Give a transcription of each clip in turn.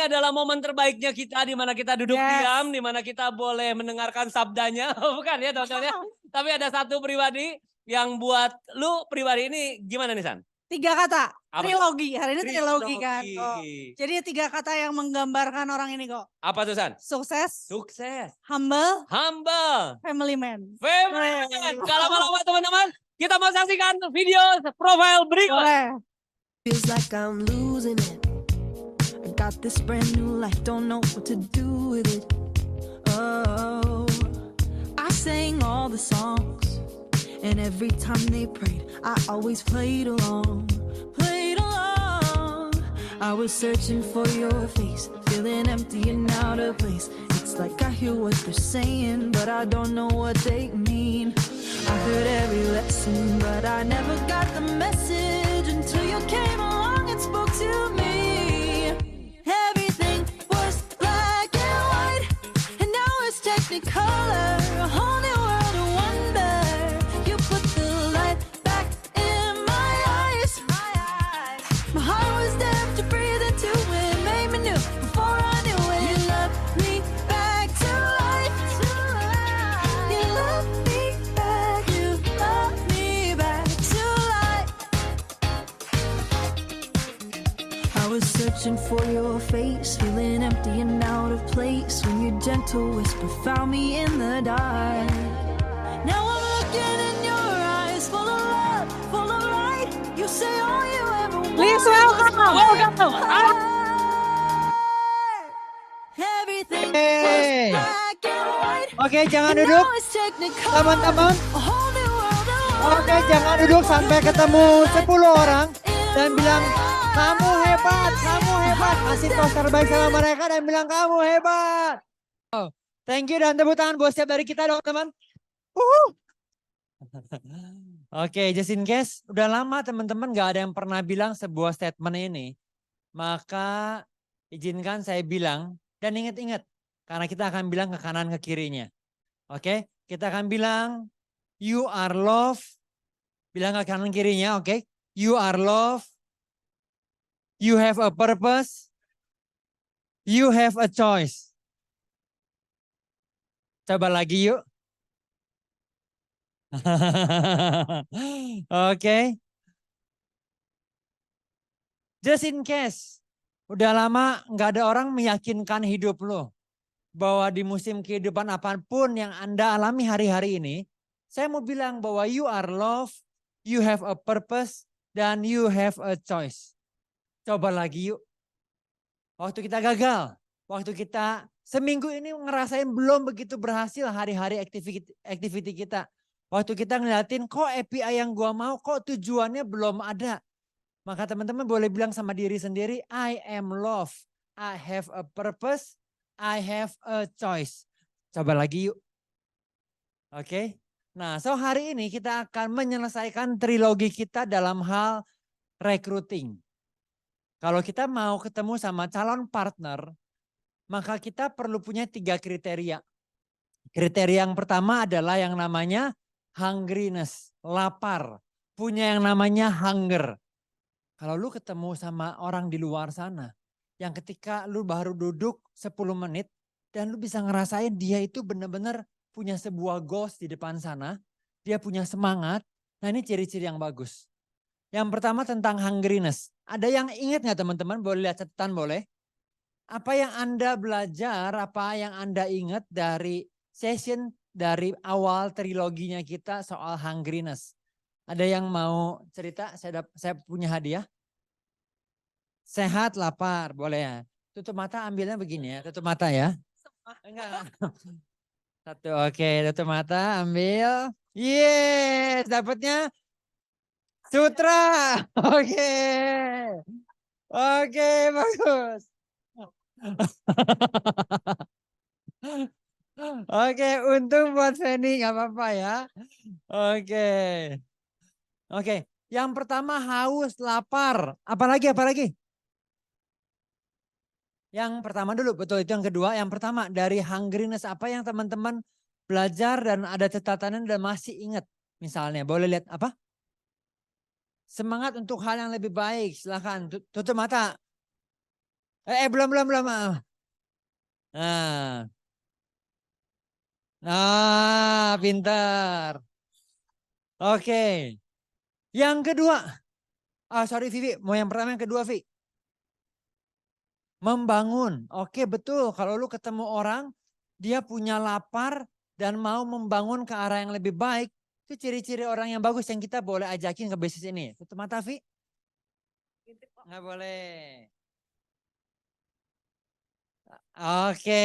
adalah momen terbaiknya kita di mana kita duduk diam, di mana kita boleh mendengarkan sabdanya. Bukan ya teman-teman ya. Tapi ada satu pribadi yang buat lu pribadi ini gimana nih San? 3 kata, Apa? trilogi. Hari ini trilogi kan. Trilogi. Jadi 3 kata yang menggambarkan orang ini kok. Apa tuh San? Sukses, Sukses, humble, humble, family man. family man. Gak lama-lama teman-teman, kita mau saksikan video profile berikut. Boleh. Feels like I'm losing it. I got this brand new life, don't know what to do with it. Oh, I sang all the songs, and every time they prayed, I always played along, played along. I was searching for your face, feeling empty and out of place. It's like I hear what they're saying, but I don't know what they mean. I heard every lesson, but I never got the message until you came along and spoke to me. Everything was black and white, and now it's technicolor, a whole new world of wonder. You put the light back in my eyes. My heart was deaf to breathe into it, made me new before I knew it. You love me back to life. You love me back, you love me back to life. I was searching for your face, feeling empty and out of place, when your gentle whisper found me in the dark. Now I'm looking in your eyes, full of love, full of light. You say all you ever wanted. Please welcome. Welcome. Everything Hey. was black and white. Oke, jangan And duduk. now it's technicolor, Teman-teman. a whole new world of Oke, wonder. jangan duduk sampai ketemu 10 orang dan bilang kamu hebat, kamu hebat. Kasih tos terbaik sama mereka dan bilang kamu hebat. Oh, thank you dan tepuk tangan buat setiap dari kita dong teman. Oke, just in case udah lama teman-teman gak ada yang pernah bilang sebuah statement ini. Maka izinkan saya bilang dan ingat-ingat. Karena kita akan bilang ke kanan ke kirinya. Oke, kita akan bilang you are love. Bilang ke kanan kirinya, oke. You are love. You have a purpose. You have a choice. Coba lagi yuk. Oke. Just in case. Udah lama nggak ada orang meyakinkan hidup lo. Bahwa di musim kehidupan apapun yang Anda alami hari-hari ini. Saya mau bilang bahwa you are love. You have a purpose. Dan you have a choice. Coba lagi yuk. Waktu kita gagal. Waktu kita seminggu ini ngerasain belum begitu berhasil hari-hari activity kita. Waktu kita ngeliatin kok API yang gua mau kok tujuannya belum ada. Maka teman-teman boleh bilang sama diri sendiri, I am love. I have a purpose. I have a choice. Coba lagi yuk. Oke. Nah, so hari ini kita akan menyelesaikan trilogi kita dalam hal recruiting. Kalau kita mau ketemu sama calon partner, maka kita perlu punya 3 kriteria. Kriteria yang pertama adalah yang namanya hungriness, lapar. Punya yang namanya hunger. Kalau lu ketemu sama orang di luar sana, yang ketika lu baru duduk 10 menit, dan lu bisa ngerasain dia itu benar-benar punya sebuah goals di depan sana, dia punya semangat, nah ini ciri-ciri yang bagus. Yang pertama tentang hungriness. Ada yang ingat gak teman-teman? Boleh lihat catatan boleh? Apa yang Anda belajar, apa yang Anda ingat dari session dari awal triloginya kita soal hungriness? Ada yang mau cerita? Saya punya hadiah. Sehat, lapar, boleh ya. Tutup mata ambilnya begini ya, tutup mata ya. Enggak. Satu, oke, tutup mata, ambil. Yes, dapatnya sutra. Oke. Oke, bagus. Oke, untung buat Feni nggak apa-apa ya. Oke. Oke, yang pertama haus, lapar. Apalagi? Yang pertama dulu, betul itu yang kedua. Yang pertama dari hungriness apa yang teman-teman belajar dan ada catatannya dan masih ingat. Misalnya boleh lihat apa? Semangat untuk hal yang lebih baik. Silahkan tutup mata. Belum. Nah. Nah, pintar. Oke. Yang kedua. Sorry Vivi, mau yang pertama yang kedua Vi. Membangun. Oke betul, kalau lu ketemu orang, dia punya lapar dan mau membangun ke arah yang lebih baik. Itu ciri-ciri orang yang bagus yang kita boleh ajakin ke bisnis ini. Tutup mata Vi. Nggak boleh. Oke,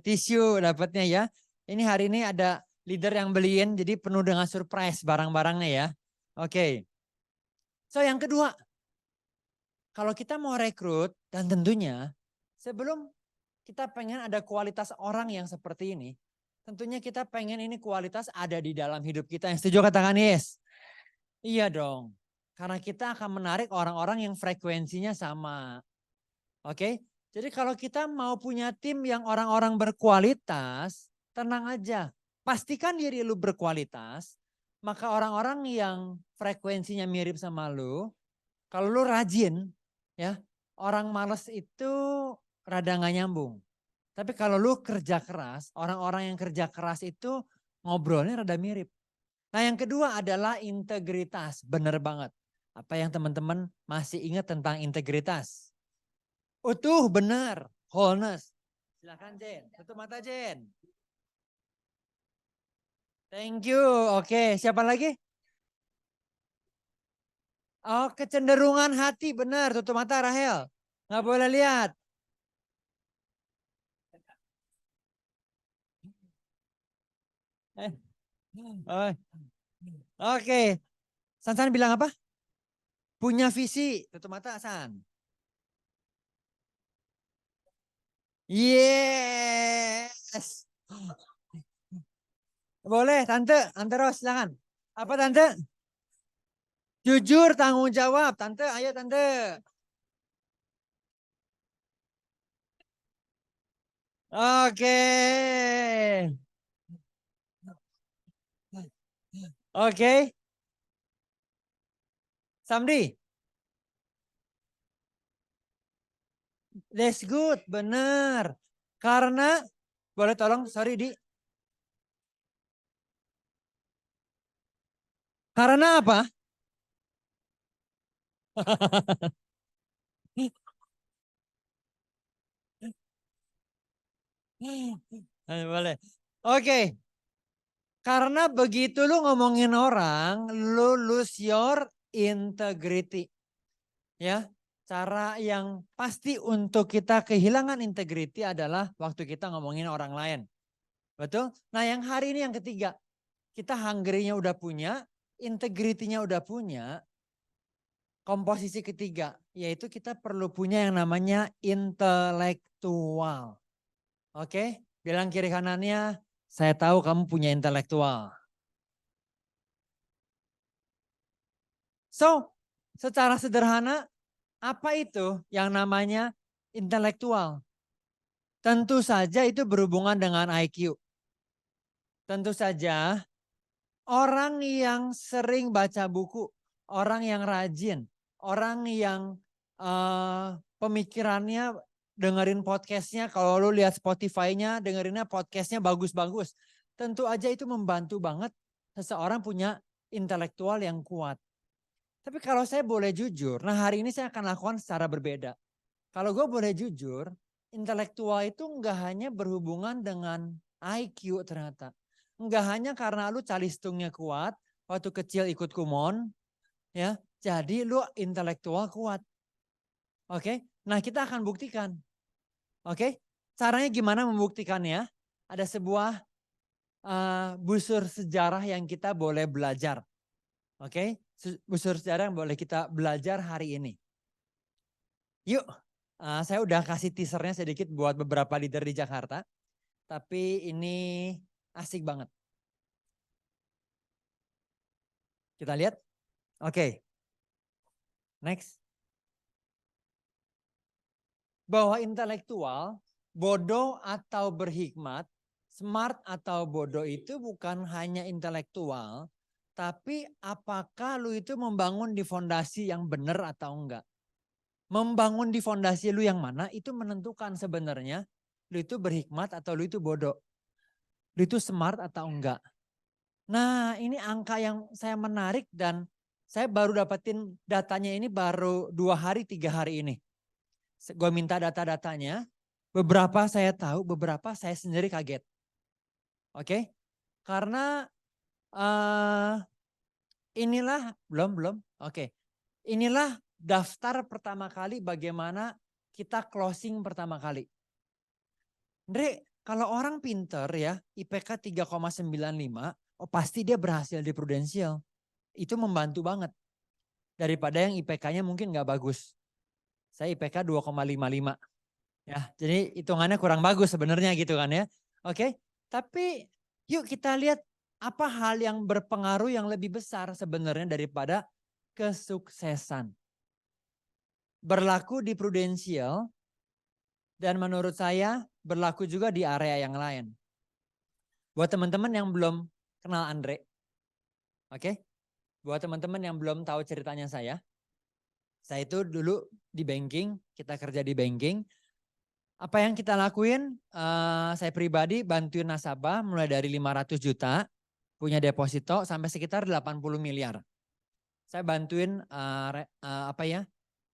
tisu dapatnya ya. Ini hari ini ada leader yang beliin, jadi penuh dengan surprise barang-barangnya ya. Oke. So yang kedua, kalau kita mau rekrut dan tentunya sebelum kita pengen ada kualitas orang yang seperti ini, tentunya kita pengen ini kualitas ada di dalam hidup kita. Yang setuju katakan yes? Iya dong. Karena kita akan menarik orang-orang yang frekuensinya sama. Oke? Jadi kalau kita mau punya tim yang orang-orang berkualitas, tenang aja. Pastikan diri lu berkualitas, maka orang-orang yang frekuensinya mirip sama lu, kalau lu rajin, ya orang males itu rada gak nyambung. Tapi kalau lu kerja keras, orang-orang yang kerja keras itu ngobrolnya rada mirip. Nah yang kedua adalah integritas, bener banget. Apa yang teman-teman masih ingat tentang integritas? Utuh, benar, wholeness. Silakan Jen, tutup mata Jen. Thank you, oke siapa lagi? Oh kecenderungan hati, benar, tutup mata Rahel. Nggak boleh lihat. Oh, oke, San bilang apa? Punya visi, tutup mata San. Yes. Boleh, Tante Ros, silakan. Apa Tante? Jujur, tanggung jawab, Tante, ayo Tante. Oke. Oke. Samdi. That's good, benar. Karena, boleh tolong, sorry Di. Karena apa? Boleh. Oke. Karena begitu lu ngomongin orang, lu lose your integrity. Ya, cara yang pasti untuk kita kehilangan integrity adalah waktu kita ngomongin orang lain. Betul? Nah yang hari ini yang ketiga, kita hungry-nya udah punya, integrity-nya udah punya, komposisi ketiga, yaitu kita perlu punya yang namanya intelektual. Oke, bilang kiri kanannya, saya tahu kamu punya intelektual. So, secara sederhana, apa itu yang namanya intelektual? Tentu saja itu berhubungan dengan IQ. Tentu saja orang yang sering baca buku, orang yang rajin, orang yang pemikirannya dengerin podcastnya, kalau lu lihat Spotify-nya dengerinnya podcastnya bagus-bagus. Tentu aja itu membantu banget seseorang punya intelektual yang kuat. Tapi kalau saya boleh jujur, nah hari ini saya akan lakukan secara berbeda. Kalau gue boleh jujur, intelektual itu enggak hanya berhubungan dengan IQ ternyata. Enggak hanya karena lu calistungnya kuat, waktu kecil ikut kumon, ya, jadi lu intelektual kuat. Oke, nah kita akan buktikan. Oke, caranya gimana membuktikannya? Ada sebuah busur sejarah yang kita boleh belajar. Oke, busur sejarah yang boleh kita belajar hari ini. Yuk, saya udah kasih teasernya sedikit buat beberapa leader di Jakarta. Tapi ini asik banget. Kita lihat. Oke. Next. Bahwa intelektual, bodoh atau berhikmat, smart atau bodoh itu bukan hanya intelektual, tapi apakah lu itu membangun di fondasi yang benar atau enggak. Membangun di fondasi lu yang mana itu menentukan sebenarnya lu itu berhikmat atau lu itu bodoh. Lu itu smart atau enggak. Nah ini angka yang saya menarik dan saya baru dapetin datanya ini baru 2 hari 3 hari ini. Gue minta data-datanya, beberapa saya tahu, beberapa saya sendiri kaget. Oke, karena inilah, belum, oke. Inilah daftar pertama kali bagaimana kita closing pertama kali. Andre, kalau orang pinter ya, IPK 3,95, oh pasti dia berhasil di Prudential. Itu membantu banget. Daripada yang IPK-nya mungkin gak bagus. Saya IPK 2,55. Ya, jadi hitungannya kurang bagus sebenarnya gitu kan ya. Oke, tapi yuk kita lihat apa hal yang berpengaruh yang lebih besar sebenarnya daripada kesuksesan. Berlaku di Prudential dan menurut saya berlaku juga di area yang lain. Buat teman-teman yang belum kenal Andre, oke? Buat teman-teman yang belum tahu ceritanya saya itu dulu di banking, kita kerja di banking. Apa yang kita lakuin, saya pribadi bantuin nasabah mulai dari 500 juta, punya deposito sampai sekitar 80 miliar. Saya bantuin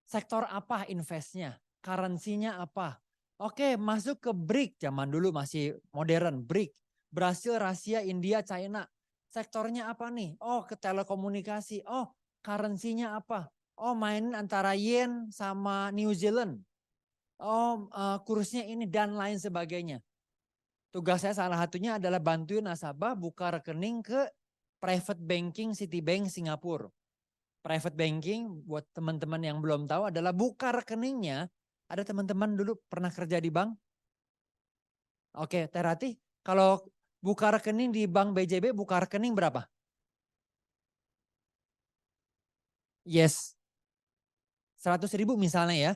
sektor apa investnya, currency-nya apa. Oke, masuk ke BRIC, zaman dulu masih modern, BRIC. Brasil, Rusia, India, China. Sektornya apa nih? Oh, ke telekomunikasi. Oh, currency-nya apa? Oh, main antara yen sama New Zealand. Oh, kursnya ini dan lain sebagainya. Tugas saya salah satunya adalah bantuin nasabah buka rekening ke private banking Citibank Singapura. Private banking buat teman-teman yang belum tahu adalah buka rekeningnya. Ada teman-teman dulu pernah kerja di bank? Oke, Terati, kalau buka rekening di bank BJB buka rekening berapa? Yes. 100.000 misalnya ya.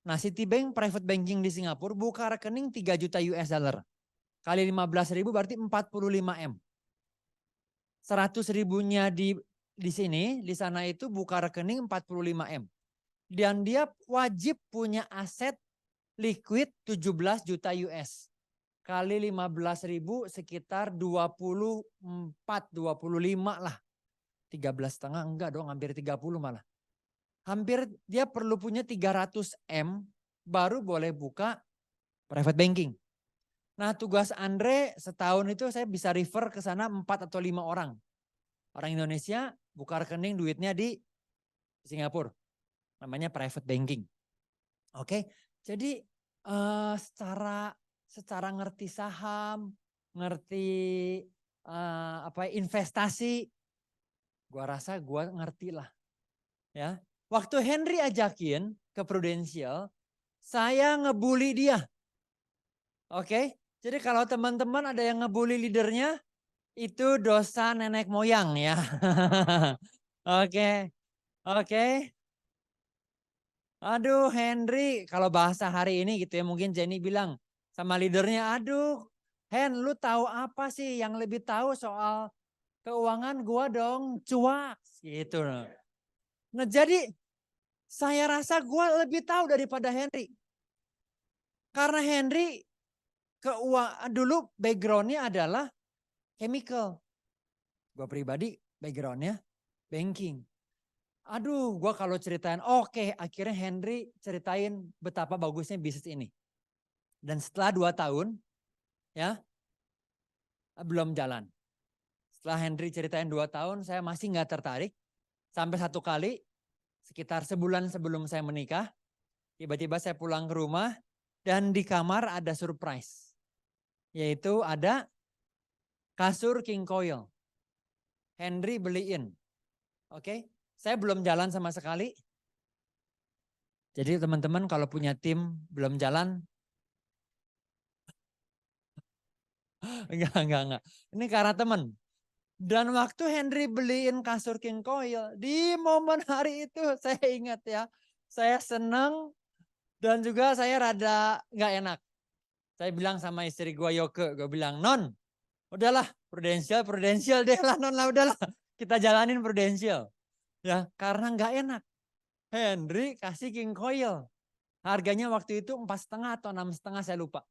Nah, Citibank private banking di Singapura buka rekening 3 juta US dollar. Kali 15.000 berarti 45 M. 100 ribunya di sini, di sana itu buka rekening 45 M. Dan dia wajib punya aset liquid 17 juta US. Kali 15.000 sekitar 24, 25 lah. 13,5 enggak dong, hampir 30 malah. Hampir dia perlu punya 300 M baru boleh buka private banking. Nah tugas Andre setahun itu saya bisa refer ke sana 4 atau 5 orang. Orang Indonesia buka rekening duitnya di Singapura. Namanya private banking. Oke, jadi secara ngerti saham, ngerti investasi, gua rasa gua ngerti lah. Ya. Waktu Henry ajakin ke Prudential, saya ngebully dia. Oke, jadi kalau teman-teman ada yang ngebully leadernya, itu dosa nenek moyang ya. Oke. Aduh Henry, kalau bahasa hari ini gitu ya, mungkin Jenny bilang sama leadernya, aduh Hen lu tahu apa sih yang lebih tahu soal keuangan gua dong, cuak gitu. Nah jadi saya rasa gua lebih tahu daripada Henry. Karena Henry dulu backgroundnya adalah chemical. Gua pribadi backgroundnya banking. Aduh, gua kalau ceritain, oke, akhirnya Henry ceritain betapa bagusnya bisnis ini. Dan setelah 2 tahun, ya, belum jalan. Setelah Henry ceritain 2 tahun, saya masih nggak tertarik. Sampai satu kali, sekitar sebulan sebelum saya menikah, tiba-tiba saya pulang ke rumah, dan di kamar ada surprise. Yaitu ada kasur King Coil. Henry beliin. Oke. Saya belum jalan sama sekali. Jadi teman-teman kalau punya tim belum jalan. Enggak. Ini karena teman. Dan waktu Henry beliin kasur King Coil. Di momen hari itu saya ingat ya. Saya senang dan juga saya rada gak enak. Saya bilang sama istri gue Yoke. Gue bilang, Non udahlah Prudential deh lah Non lah udahlah. Kita jalanin Prudential. Ya, karena nggak enak. Henry kasih King Coil. Harganya waktu itu 4,5 atau 6,5 saya lupa.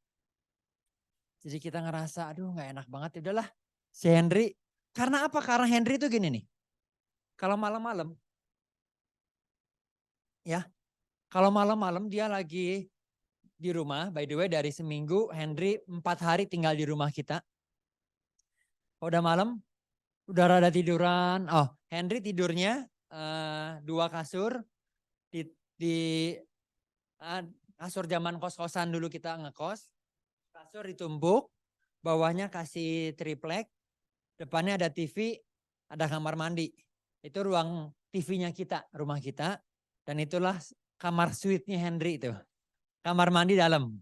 Jadi kita ngerasa aduh gak enak banget, ya udahlah si Henry. Karena apa? Karena Henry itu gini nih. Kalau malam-malam ya, kalau malam-malam dia lagi di rumah, by the way dari seminggu Henry 4 hari tinggal di rumah kita. Udah malam, udah rada tiduran. Oh, Henry tidurnya 2 kasur di kasur zaman kos-kosan dulu kita ngekos. Kasur ditumpuk, bawahnya kasih triplek, depannya ada TV, ada kamar mandi. Itu ruang TV-nya kita, rumah kita. Dan itulah kamar suite-nya Henry itu. Kamar mandi dalam.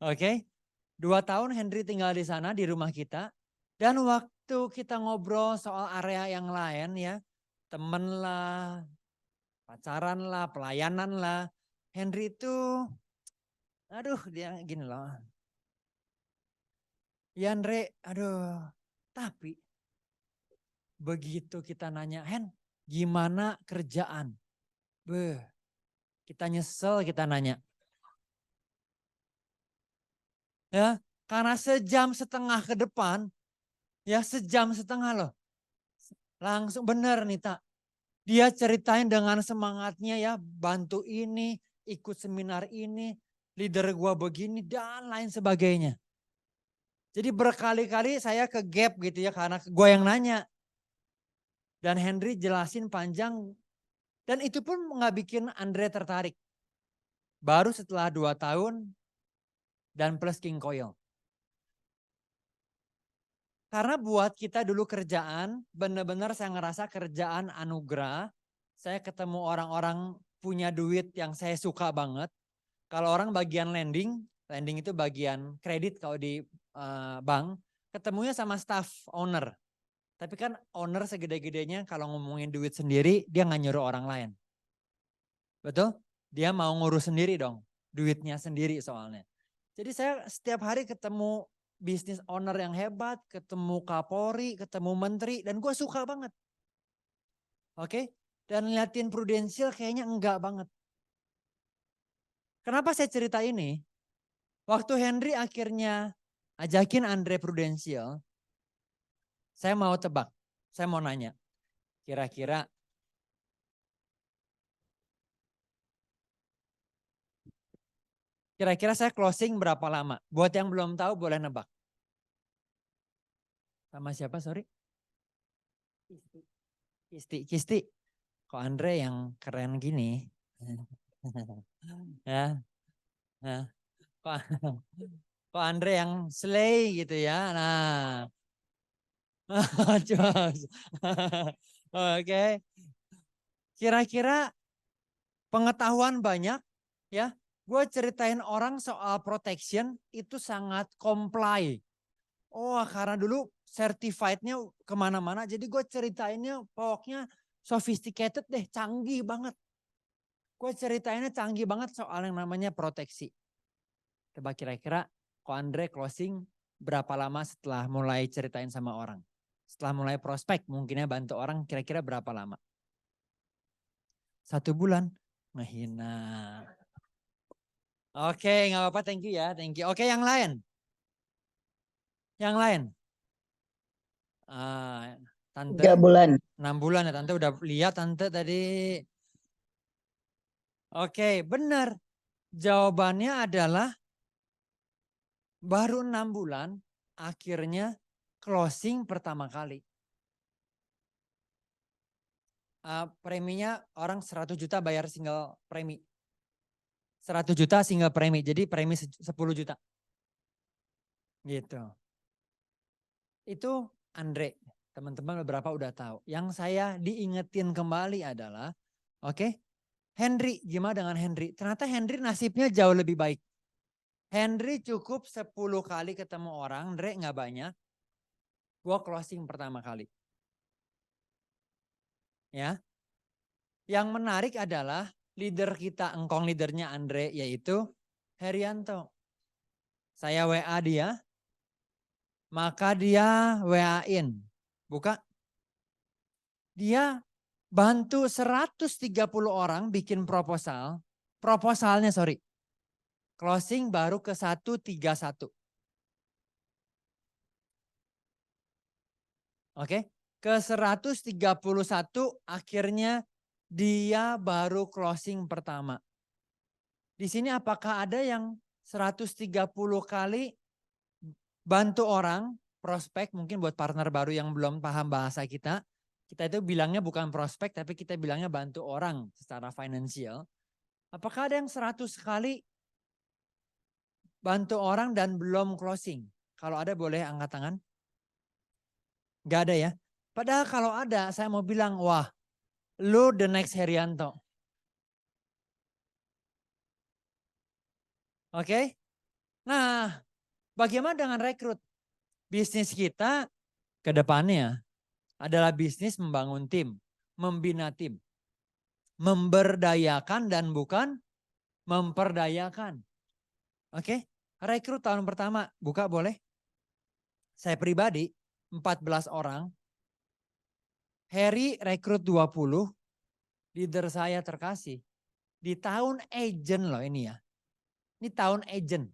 Oke. 2 tahun Henry tinggal di sana di rumah kita. Dan waktu kita ngobrol soal area yang lain ya. Temen lah, pacaran lah, pelayanan lah. Henry itu, aduh dia gini loh. Ya Andre, aduh. Tapi begitu kita nanya, Hen gimana kerjaan? Beh, kita nyesel kita nanya. Ya, karena sejam setengah ke depan, ya sejam setengah loh. Langsung bener nih Tak. Dia ceritain dengan semangatnya ya, bantu ini, ikut seminar ini, leader gua begini dan lain sebagainya. Jadi berkali-kali saya ke gap gitu ya karena gua yang nanya. Dan Henry jelasin panjang dan itu pun nggak bikin Andre tertarik. Baru setelah 2 tahun dan plus King Coil. Karena buat kita dulu kerjaan, benar-benar saya ngerasa kerjaan anugerah. Saya ketemu orang-orang punya duit yang saya suka banget. Kalau orang bagian lending itu bagian kredit kalau di bank, ketemunya sama staff owner. Tapi kan owner segede-gedenya kalau ngomongin duit sendiri, dia nggak nyuruh orang lain. Betul? Dia mau ngurus sendiri dong, duitnya sendiri soalnya. Jadi saya setiap hari ketemu bisnis owner yang hebat, ketemu Kapolri, ketemu menteri, dan gue suka banget. Oke? Dan liatin Prudential kayaknya enggak banget. Kenapa saya cerita ini? Waktu Henry akhirnya ajakin Andre Prudential, saya mau tebak, saya mau nanya, kira-kira saya closing berapa lama? Buat yang belum tahu boleh nebak. Sama siapa sorry? Kisti. Kok Andre yang keren gini? Ya. Nah, kok Andre yang slay gitu ya. Nah. Oke. Kira-kira pengetahuan banyak ya. Gue ceritain orang soal protection itu sangat comply. Oh karena dulu certified-nya kemana-mana. Jadi gue ceritainnya pokoknya sophisticated deh, canggih banget. Gue ceritainnya canggih banget soal yang namanya proteksi. Coba kira-kira kok Andre closing berapa lama setelah mulai ceritain sama orang? Setelah mulai prospek mungkinnya bantu orang kira-kira berapa lama? 1 bulan? Ngehina. Oke, nggak apa-apa, thank you ya, thank you. Oke, yang lain? Yang lain? Tante 3 bulan. 6 bulan ya, Tante udah lihat Tante tadi. Oke, benar. Jawabannya adalah baru 6 bulan akhirnya closing pertama kali. Preminya orang 100 juta bayar single premi. 100 juta single premi, jadi premi 10 juta. Gitu. Itu Andre, teman-teman beberapa udah tahu. Yang saya diingetin kembali adalah, oke, Henry, gimana dengan Henry? Ternyata Henry nasibnya jauh lebih baik. Henry cukup 10 kali ketemu orang, Andre nggak banyak. Gua closing pertama kali. Ya. Yang menarik adalah leader kita, engkong leadernya Andre yaitu Herianto. Saya WA dia, maka dia WA-in. Buka. Dia bantu 130 orang bikin proposalnya sorry. Closing baru ke 131. Oke, ke 131 akhirnya dia baru closing pertama. Di sini apakah ada yang 130 kali bantu orang, prospek mungkin buat partner baru yang belum paham bahasa kita. Kita itu bilangnya bukan prospek tapi kita bilangnya bantu orang secara finansial. Apakah ada yang 100 kali bantu orang dan belum closing? Kalau ada boleh angkat tangan. Gak ada ya. Padahal kalau ada saya mau bilang wah lu the next Herianto. Oke. Nah bagaimana dengan rekrut? Bisnis kita ke depannya adalah bisnis membangun tim, membina tim. Memberdayakan dan bukan memperdayakan. Oke, rekrut tahun pertama buka boleh? Saya pribadi 14 orang. Harry rekrut 20. Leader saya terkasih. Di tahun agent loh ini ya. Ini tahun agent.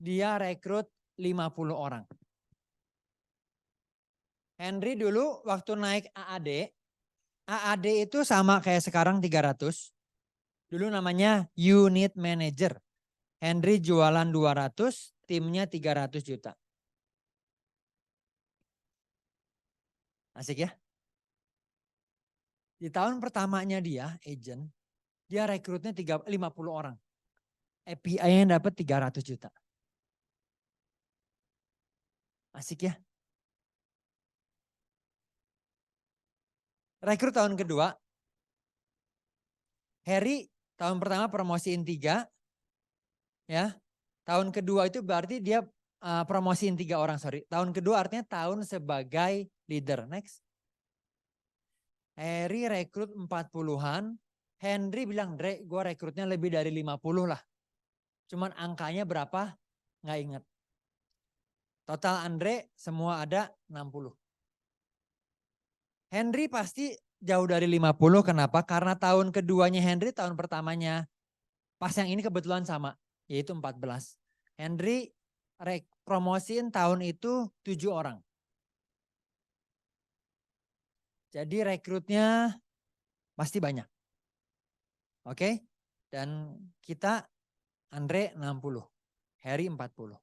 Dia rekrut 50 orang. Henry dulu waktu naik AAD itu sama kayak sekarang 300. Dulu namanya unit manager. Henry jualan 200, timnya 300 juta. Asik ya? Di tahun pertamanya dia, agent, dia rekrutnya 50 orang. API-nya dapat 300 juta. Asik ya? Rekrut tahun kedua, Harry tahun pertama promosiin 3, ya. Tahun kedua itu berarti dia promosiin 3 orang, sorry. Tahun kedua artinya tahun sebagai leader. Next. Harry rekrut 40-an. Henry bilang, Dre, gue rekrutnya lebih dari 50 lah. Cuman angkanya berapa? Nggak inget. Total Andre semua ada 60. Henry pasti jauh dari 50, kenapa? Karena tahun keduanya Henry, tahun pertamanya pas yang ini kebetulan sama, yaitu 14. Henry promosiin tahun itu 7 orang. Jadi rekrutnya pasti banyak. Oke? Dan kita Andre 60, Harry 40.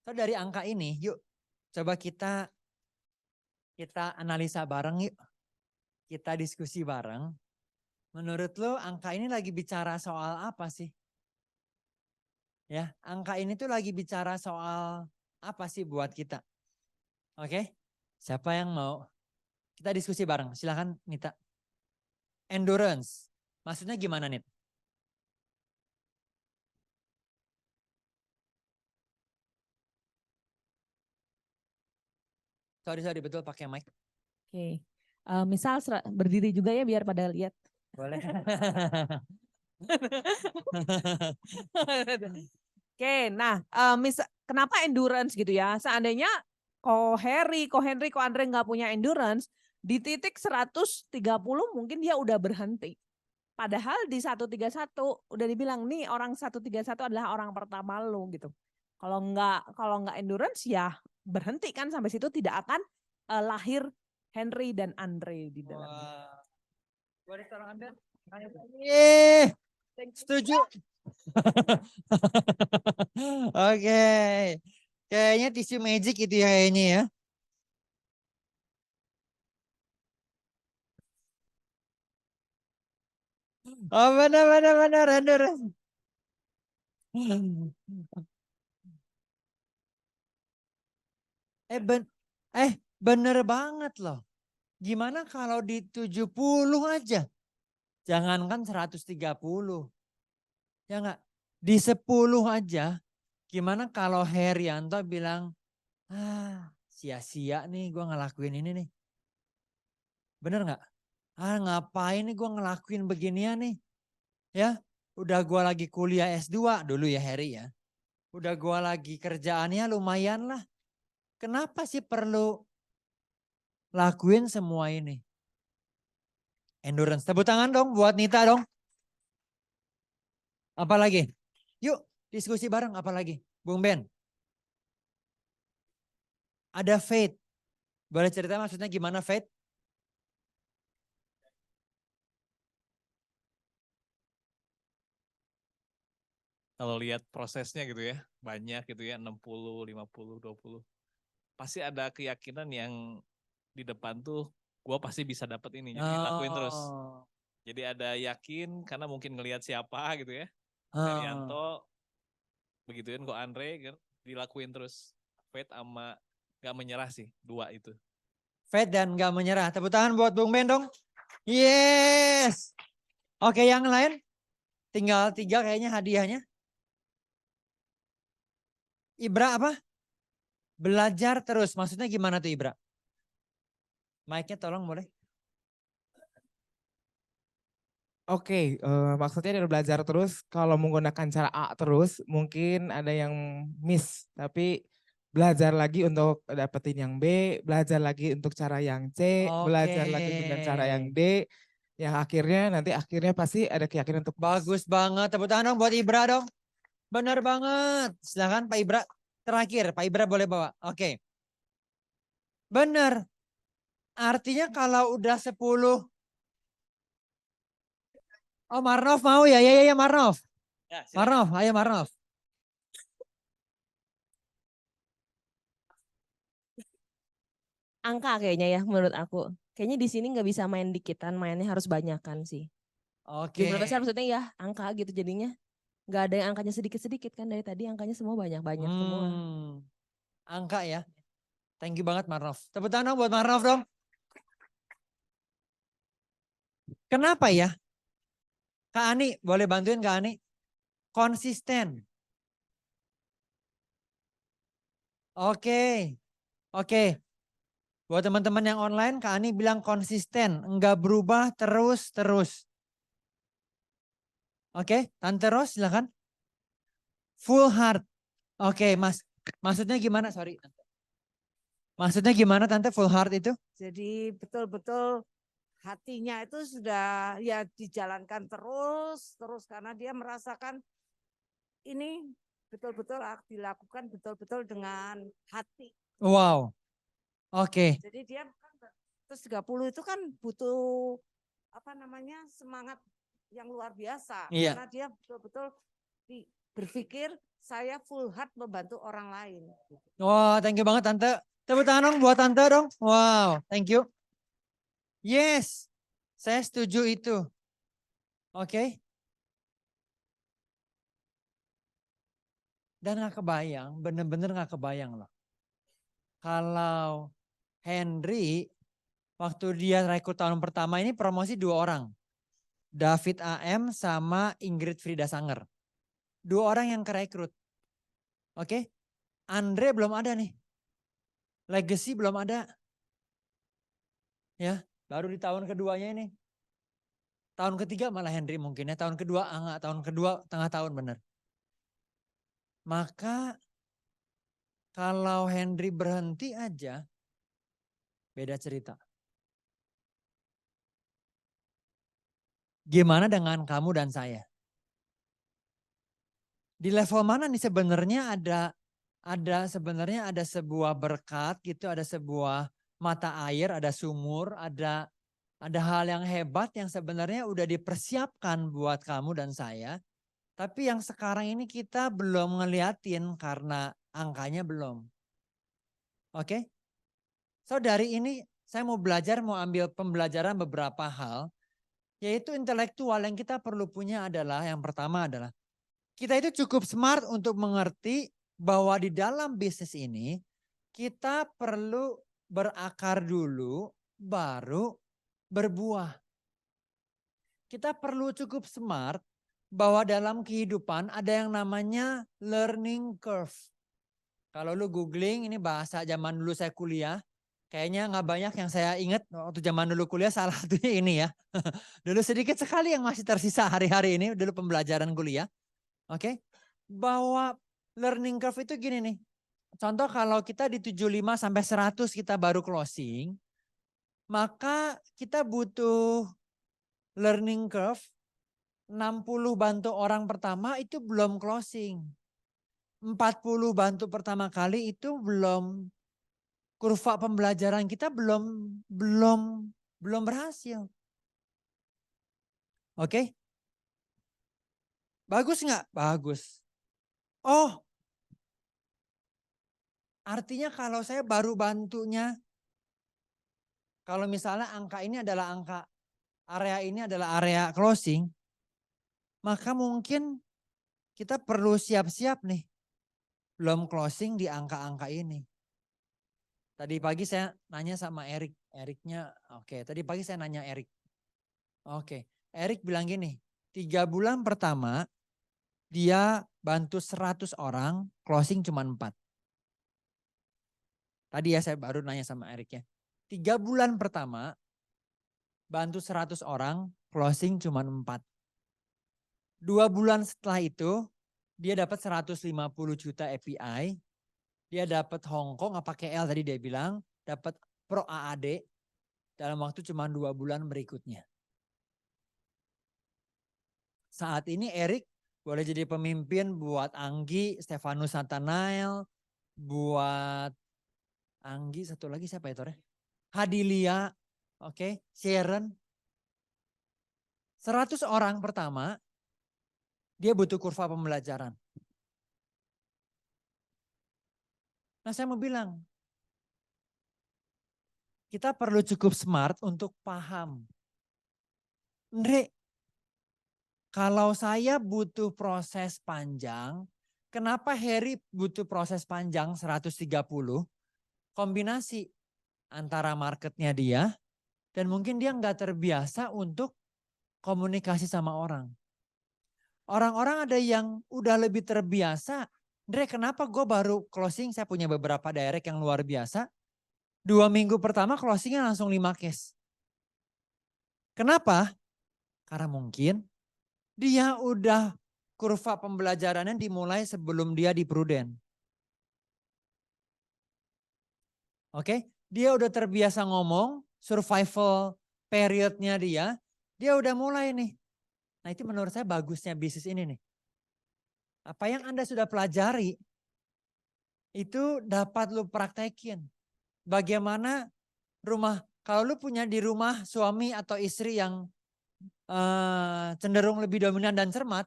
So dari angka ini yuk coba kita analisa bareng yuk. Kita diskusi bareng. Menurut lo angka ini lagi bicara soal apa sih? Ya, angka ini tuh lagi bicara soal apa sih buat kita? Oke? Siapa yang mau? Kita diskusi bareng. Silakan Nita. Endurance. Maksudnya gimana Nit? Sorry betul pakai mic. Oke. Misal berdiri juga ya biar pada lihat. Boleh. Oke, nah kenapa endurance gitu ya? Seandainya ko Henry, ko Andre nggak punya endurance, di titik 130 mungkin dia udah berhenti. Padahal di 131 udah dibilang nih orang 131 adalah orang pertama lo gitu. Kalau nggak endurance ya berhenti kan sampai situ tidak akan lahir Henry dan Andre di dalamnya. Boleh tolong Anda? Setuju. Oke. Kayaknya tisu magic itu ya kayaknya ya. Oh benar endurance. Bener banget loh. Gimana kalau di 70 aja? Jangankan 130. Ya enggak? Di 10 aja. Gimana kalau Herianto bilang, sia-sia nih gue ngelakuin ini nih. Bener enggak? Ngapain nih gue ngelakuin beginian nih. Ya, udah gue lagi kuliah S2 dulu ya Heri ya. Udah gue lagi kerjaannya lumayan lah. Kenapa sih perlu lakuin semua ini? Endurance. Tepuk tangan dong buat Nita dong. Apa lagi? Yuk diskusi bareng apa lagi? Bung Ben. Ada faith. Boleh cerita maksudnya gimana faith? Kalau lihat prosesnya gitu ya, banyak gitu ya, 60, 50, 20. Pasti ada keyakinan yang di depan tuh gue pasti bisa dapet ini, jadi lakuin terus. Oh. Jadi ada yakin karena mungkin ngelihat siapa gitu ya, Oh. Herianto, begituin kok Andre, gitu, dilakuin terus. Faith sama gak menyerah sih, dua itu. Faith dan gak menyerah. Tepuk tangan buat Bung Ben dong. Yes. Oke yang lain. Tinggal 3 kayaknya hadiahnya. Ibra apa? Belajar terus. Maksudnya gimana tuh Ibra? Mic-nya tolong boleh. Oke, maksudnya dari belajar terus, kalau menggunakan cara A terus, mungkin ada yang miss. Tapi belajar lagi untuk dapetin yang B, belajar lagi untuk cara yang C, belajar lagi dengan cara yang D, yang akhirnya pasti ada keyakinan untuk Bagus banget. Tepuk tangan dong buat Ibra dong. Benar banget. Silakan Pak Ibra. Terakhir Pak Ibra boleh bawa. Oke. Benar. Artinya kalau udah 10. Oh Marnov mau ya? Ya Marnov. Ya, silakan. Marnov, ayo Marnov. Angka kayaknya ya menurut aku. Kayaknya di sini nggak bisa main dikitan, mainnya harus banyakan sih. Oke. Jumlah besar maksudnya ya angka gitu jadinya. Nggak ada yang angkanya sedikit-sedikit kan dari tadi angkanya semua banyak-banyak semua. Angka ya. Thank you banget Marnov. Tepuk tangan dong buat Marnov dong. Kenapa ya? Kak Ani, boleh bantuin Kak Ani? Konsisten. Oke. Buat teman-teman yang online, Kak Ani bilang konsisten. Enggak berubah terus. Oke, Tante Ros silakan. Full heart. Oke, Mas. Maksudnya gimana? Sorry. Maksudnya gimana Tante full heart itu? Jadi betul-betul hatinya itu sudah ya dijalankan terus karena dia merasakan ini betul-betul dilakukan betul-betul dengan hati. Wow. Oke. Jadi dia kan 130 itu kan butuh semangat yang luar biasa. Iya. Karena dia betul-betul berpikir saya full heart membantu orang lain. Wah, thank you banget Tante. Tepuk tangan dong buat Tante dong. Wow, thank you. Yes, saya setuju itu. Oke. Dan gak kebayang, bener-bener gak kebayang loh. Kalau Henry, waktu dia rekrut tahun pertama ini promosi 2 orang. David AM sama Ingrid Frida Sanger. 2 orang yang kerekrut. Oke. Andre belum ada nih. Legacy belum ada. Ya, baru di tahun keduanya ini. Tahun ketiga malah Henry mungkin ya. Tahun kedua enggak, tahun kedua tengah tahun bener. Maka kalau Henry berhenti aja, beda cerita. Gimana dengan kamu dan saya? Di level mana nih sebenarnya sebenarnya ada sebuah berkat gitu, ada sebuah mata air, ada sumur, ada hal yang hebat yang sebenarnya udah dipersiapkan buat kamu dan saya. Tapi yang sekarang ini kita belum ngeliatin karena angkanya belum. Oke? So dari ini saya mau ambil pembelajaran beberapa hal. Yaitu intelektual yang kita perlu punya adalah, yang pertama adalah kita itu cukup smart untuk mengerti bahwa di dalam bisnis ini kita perlu berakar dulu baru berbuah. Kita perlu cukup smart bahwa dalam kehidupan ada yang namanya learning curve. Kalau lu googling, ini bahasa zaman dulu saya kuliah. Kayaknya nggak banyak yang saya ingat waktu zaman dulu kuliah, salah satunya ini ya. Dulu sedikit sekali yang masih tersisa hari-hari ini, dulu pembelajaran kuliah. Oke, bahwa learning curve itu gini nih. Contoh kalau kita di 75 sampai 100 kita baru closing, maka kita butuh learning curve 60 bantu orang pertama itu belum closing. 40 bantu pertama kali itu belum, kurva pembelajaran kita belum berhasil. Oke? Bagus nggak? Bagus. Oh, artinya kalau saya baru bantunya, kalau misalnya angka ini adalah angka, area ini adalah area closing, maka mungkin kita perlu siap-siap nih. Belum closing di angka-angka ini. Tadi pagi saya nanya sama Erik. Eriknya, oke. Tadi pagi saya nanya Erik. Oke, Erik bilang gini, 3 bulan pertama dia bantu 100 orang, closing cuma 4. Tadi ya saya baru nanya sama Erik ya. 3 bulan pertama bantu 100 orang, closing cuma 4. 2 bulan setelah itu dia dapat 150 juta API. Dia dapat Hong Kong apa KL tadi dia bilang, dapat Pro AAD dalam waktu cuma 2 bulan berikutnya. Saat ini Erik boleh jadi pemimpin buat Anggi, Stefanus Nathanael, buat Anggi, satu lagi siapa ya Tore? Hadilia, oke, Sharon. 100 orang pertama, dia butuh kurva pembelajaran. Nah saya mau bilang, kita perlu cukup smart untuk paham. Andre, kalau saya butuh proses panjang, kenapa Harry butuh proses panjang 130? Kombinasi antara marketnya dia dan mungkin dia nggak terbiasa untuk komunikasi sama orang. Orang-orang ada yang udah lebih terbiasa. Andre, kenapa gue baru closing, saya punya beberapa direct yang luar biasa. 2 minggu pertama closingnya langsung 5 case. Kenapa? Karena mungkin dia udah kurva pembelajarannya dimulai sebelum dia di Prudent. Oke, dia udah terbiasa ngomong, survival periodnya dia udah mulai nih. Nah itu menurut saya bagusnya bisnis ini nih. Apa yang Anda sudah pelajari, itu dapat lu praktekin. Bagaimana rumah, kalau lu punya di rumah suami atau istri yang cenderung lebih dominan dan cermat,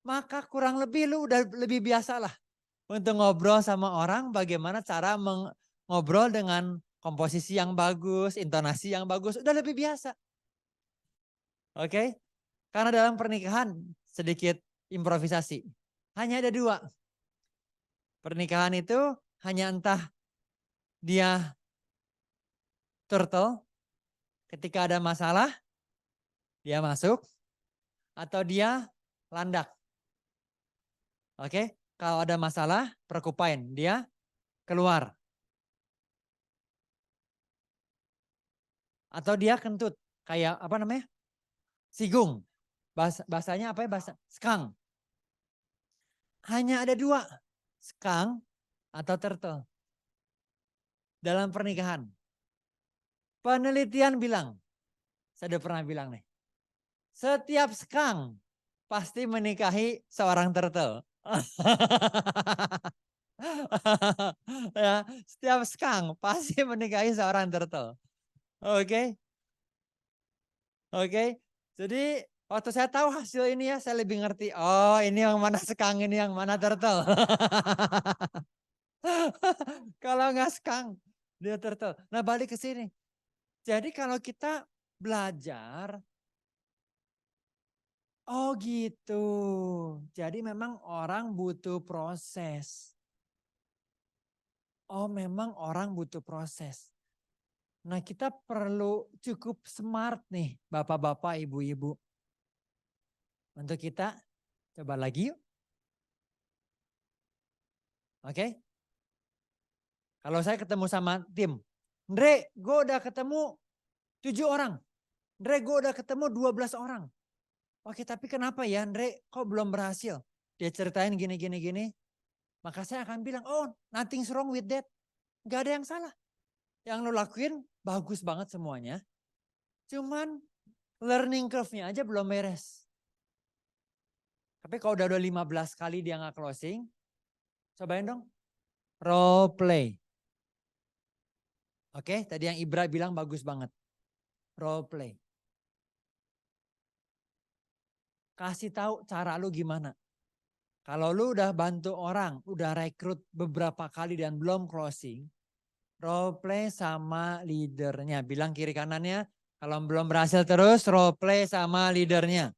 maka kurang lebih lu udah lebih biasa lah untuk ngobrol sama orang bagaimana cara ngobrol dengan komposisi yang bagus, intonasi yang bagus, udah lebih biasa. Oke? Karena dalam pernikahan sedikit improvisasi. Hanya ada 2. Pernikahan itu hanya entah dia turtle, ketika ada masalah, dia masuk, atau dia landak. Oke, kalau ada masalah, porcupine, dia keluar. Atau dia kentut, kayak apa namanya? Sigung. Bahasanya apa ya? Bahasa skang. Hanya ada 2, skang atau turtle. Dalam pernikahan. Penelitian bilang, saya udah pernah bilang nih, setiap skang pasti menikahi seorang turtle. Ya, setiap skang pasti menikahi seorang turtle. Oke. Oke. Jadi waktu saya tahu hasil ini ya, saya lebih ngerti. Oh, ini yang mana skang, ini yang mana turtle. Kalau nggak skang, dia turtle. Nah, balik ke sini. Jadi kalau kita belajar, oh gitu. Jadi memang orang butuh proses. Oh memang orang butuh proses. Nah kita perlu cukup smart nih bapak-bapak, ibu-ibu. Untuk kita coba lagi yuk. Oke. Kalau saya ketemu sama tim. Andre, gue udah ketemu 7 orang. Andre, gue udah ketemu 12 orang. Oke, tapi kenapa ya Andre kok belum berhasil? Dia ceritain gini. Maka saya akan bilang, oh nothing's wrong with that. Gak ada yang salah. Yang lo lakuin bagus banget semuanya. Cuman Learning curve-nya aja belum beres. Tapi kalau udah 15 kali dia nggak closing, cobain dong. Role play. Oke, tadi yang Ibra bilang bagus banget. Role play. Kasih tahu cara lu gimana. Kalau lu udah bantu orang, udah rekrut beberapa kali dan belum closing, role play sama leadernya. Bilang kiri kanannya, kalau belum berhasil terus role play sama leadernya.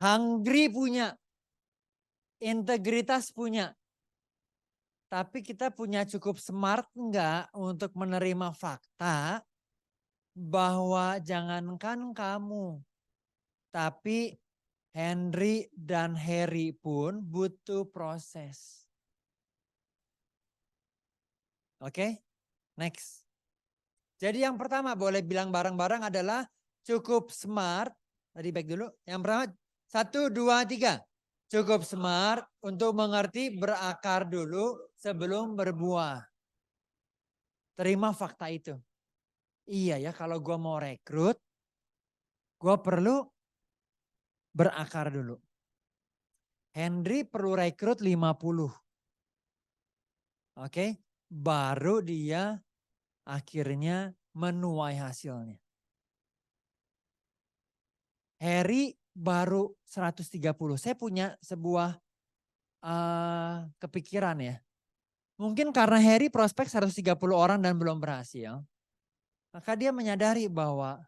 Hungry punya, integritas punya. Tapi kita punya cukup smart enggak untuk menerima fakta bahwa jangankan kamu, tapi Henry dan Harry pun butuh proses. Oke, next. Jadi yang pertama boleh bilang bareng-bareng adalah cukup smart. Tadi back dulu. Yang pertama 1, 2, 3. Cukup smart untuk mengerti berakar dulu sebelum berbuah. Terima fakta itu. Iya ya, kalau gue mau rekrut, gue perlu berakar dulu. Henry perlu rekrut 50. Oke, baru dia akhirnya menuai hasilnya. Harry baru 130. Saya punya sebuah kepikiran ya. Mungkin karena Harry prospek 130 orang dan belum berhasil. Maka dia menyadari bahwa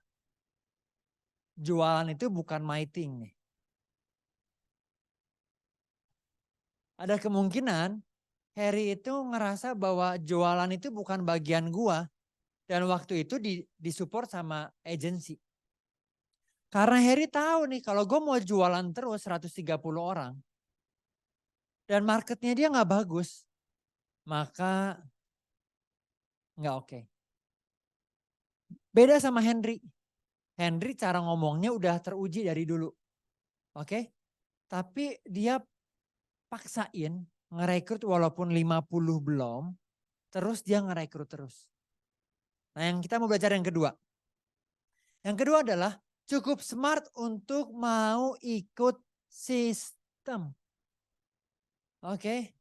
jualan itu bukan my thing nih. Ada kemungkinan Harry itu ngerasa bahwa jualan itu bukan bagian gua. Dan waktu itu disupport sama agensi. Karena Harry tahu nih kalau gue mau jualan terus 130 orang. Dan marketnya dia gak bagus. Maka gak oke. Beda sama Henry. Henry cara ngomongnya udah teruji dari dulu. Oke. Tapi dia paksain ngerekrut walaupun 50 belum. Terus dia ngerekrut terus. Nah yang kita mau belajar yang kedua. Yang kedua adalah cukup smart untuk mau ikut sistem. Oke.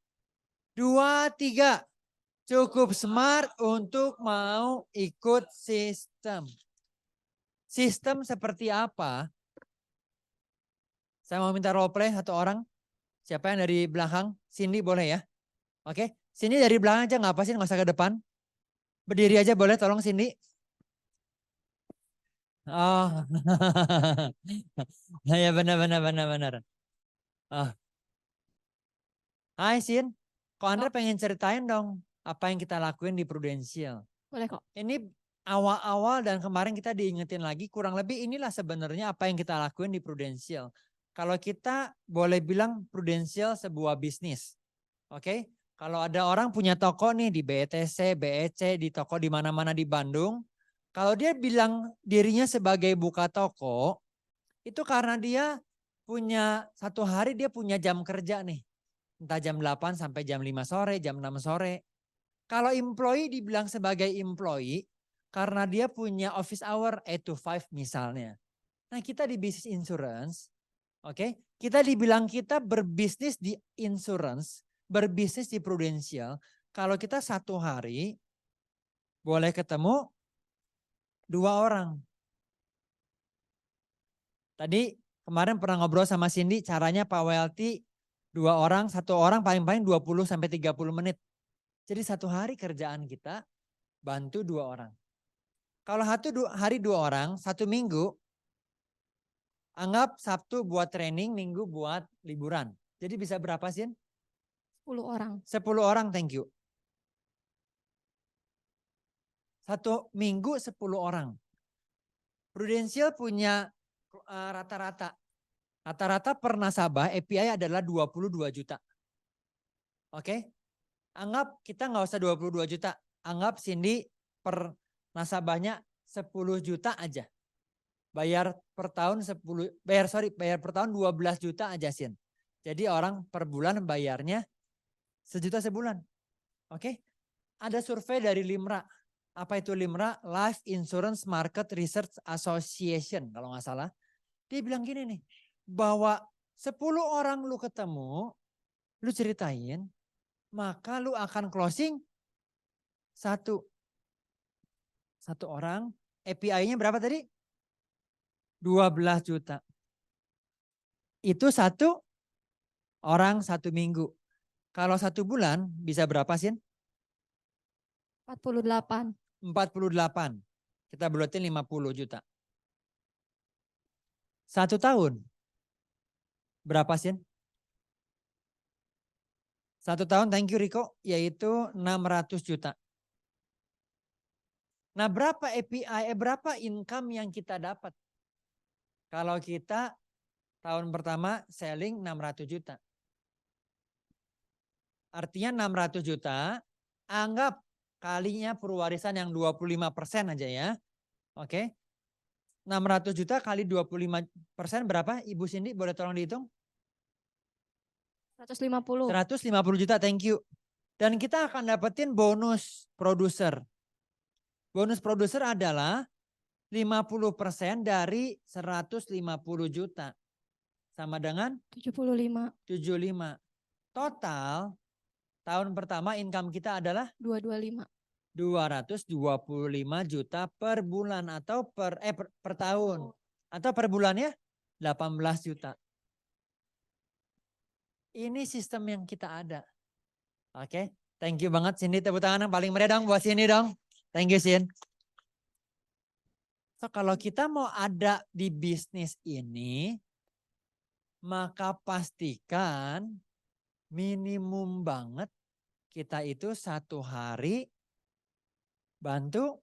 2, 3. Cukup smart untuk mau ikut sistem. Sistem seperti apa? Saya mau minta role play satu orang. Siapa yang dari belakang? Cindy boleh ya? Oke. Cindy dari belakang aja nggak apa sih, nggak usah ke depan. Berdiri aja boleh tolong Cindy. Oh. Ya benar. Oh. Hai Sin. Kok Andre pengen ceritain dong apa yang kita lakuin di Prudential? Boleh kok. Ini awal-awal dan kemarin kita diingetin lagi kurang lebih inilah sebenarnya apa yang kita lakuin di Prudential. Kalau kita boleh bilang Prudential sebuah bisnis. Oke? Kalau ada orang punya toko nih di BETC, BEC, di toko di mana-mana di Bandung. Kalau dia bilang dirinya sebagai buka toko, itu karena dia punya satu hari dia punya jam kerja nih. Entah jam 8 sampai jam 5 sore, jam 6 sore. Kalau employee dibilang sebagai employee karena dia punya office hour 8 to 5 misalnya. Nah kita di bisnis insurance, oke, kita dibilang kita berbisnis di insurance, berbisnis di Prudential. Kalau kita satu hari boleh ketemu 2 orang. Tadi kemarin pernah ngobrol sama Cindy, caranya Pak Welty 2 orang, 1 orang paling-paling 20 sampai 30 menit. Jadi satu hari kerjaan kita bantu 2 orang. Kalau hari 2 orang, 1 minggu, anggap Sabtu buat training, Minggu buat liburan. Jadi bisa berapa sih? 10 orang. 10 orang, thank you. 1 minggu 10 orang. Prudential punya rata-rata per nasabah API adalah 22 juta. Oke? Anggap kita nggak usah 22 juta. Anggap Cindy per nasabahnya 10 juta aja. Bayar per tahun bayar per tahun 12 juta aja Sin. Jadi orang per bulan bayarnya 1 juta sebulan. Oke. Ada survei dari LIMRA. Apa itu LIMRA? Life Insurance Market Research Association kalau nggak salah. Dia bilang gini nih, bahwa 10 orang lu ketemu, lu ceritain, maka lu akan closing satu orang. API-nya berapa tadi? 12 juta. Itu 1 orang 1 minggu. Kalau 1 bulan bisa berapa Sin? 48. 48. Kita buletin 50 juta. 1 tahun. Berapa Sin? 1 tahun, thank you Riko, yaitu 600 juta. Nah berapa API, berapa income yang kita dapat? Kalau kita tahun pertama selling 600 juta. Artinya 600 juta, anggap kalinya perwarisan yang 25% aja ya. Oke. 600 juta kali 25% berapa? Ibu Cindy boleh tolong dihitung? 150. 150 juta, thank you. Dan kita akan dapetin bonus produser. Bonus produser adalah 50% dari 150 juta. Sama dengan? 75. 75. Total tahun pertama income kita adalah? 225. 225 juta per bulan atau per tahun. Atau per bulannya 18 juta. Ini sistem yang kita ada. Oke, thank you banget Cindy, tepuk tangan yang paling meriah dong buat Cindy dong. Thank you Sin. So kalau kita mau ada di bisnis ini, maka pastikan minimum banget kita itu 1 hari bantu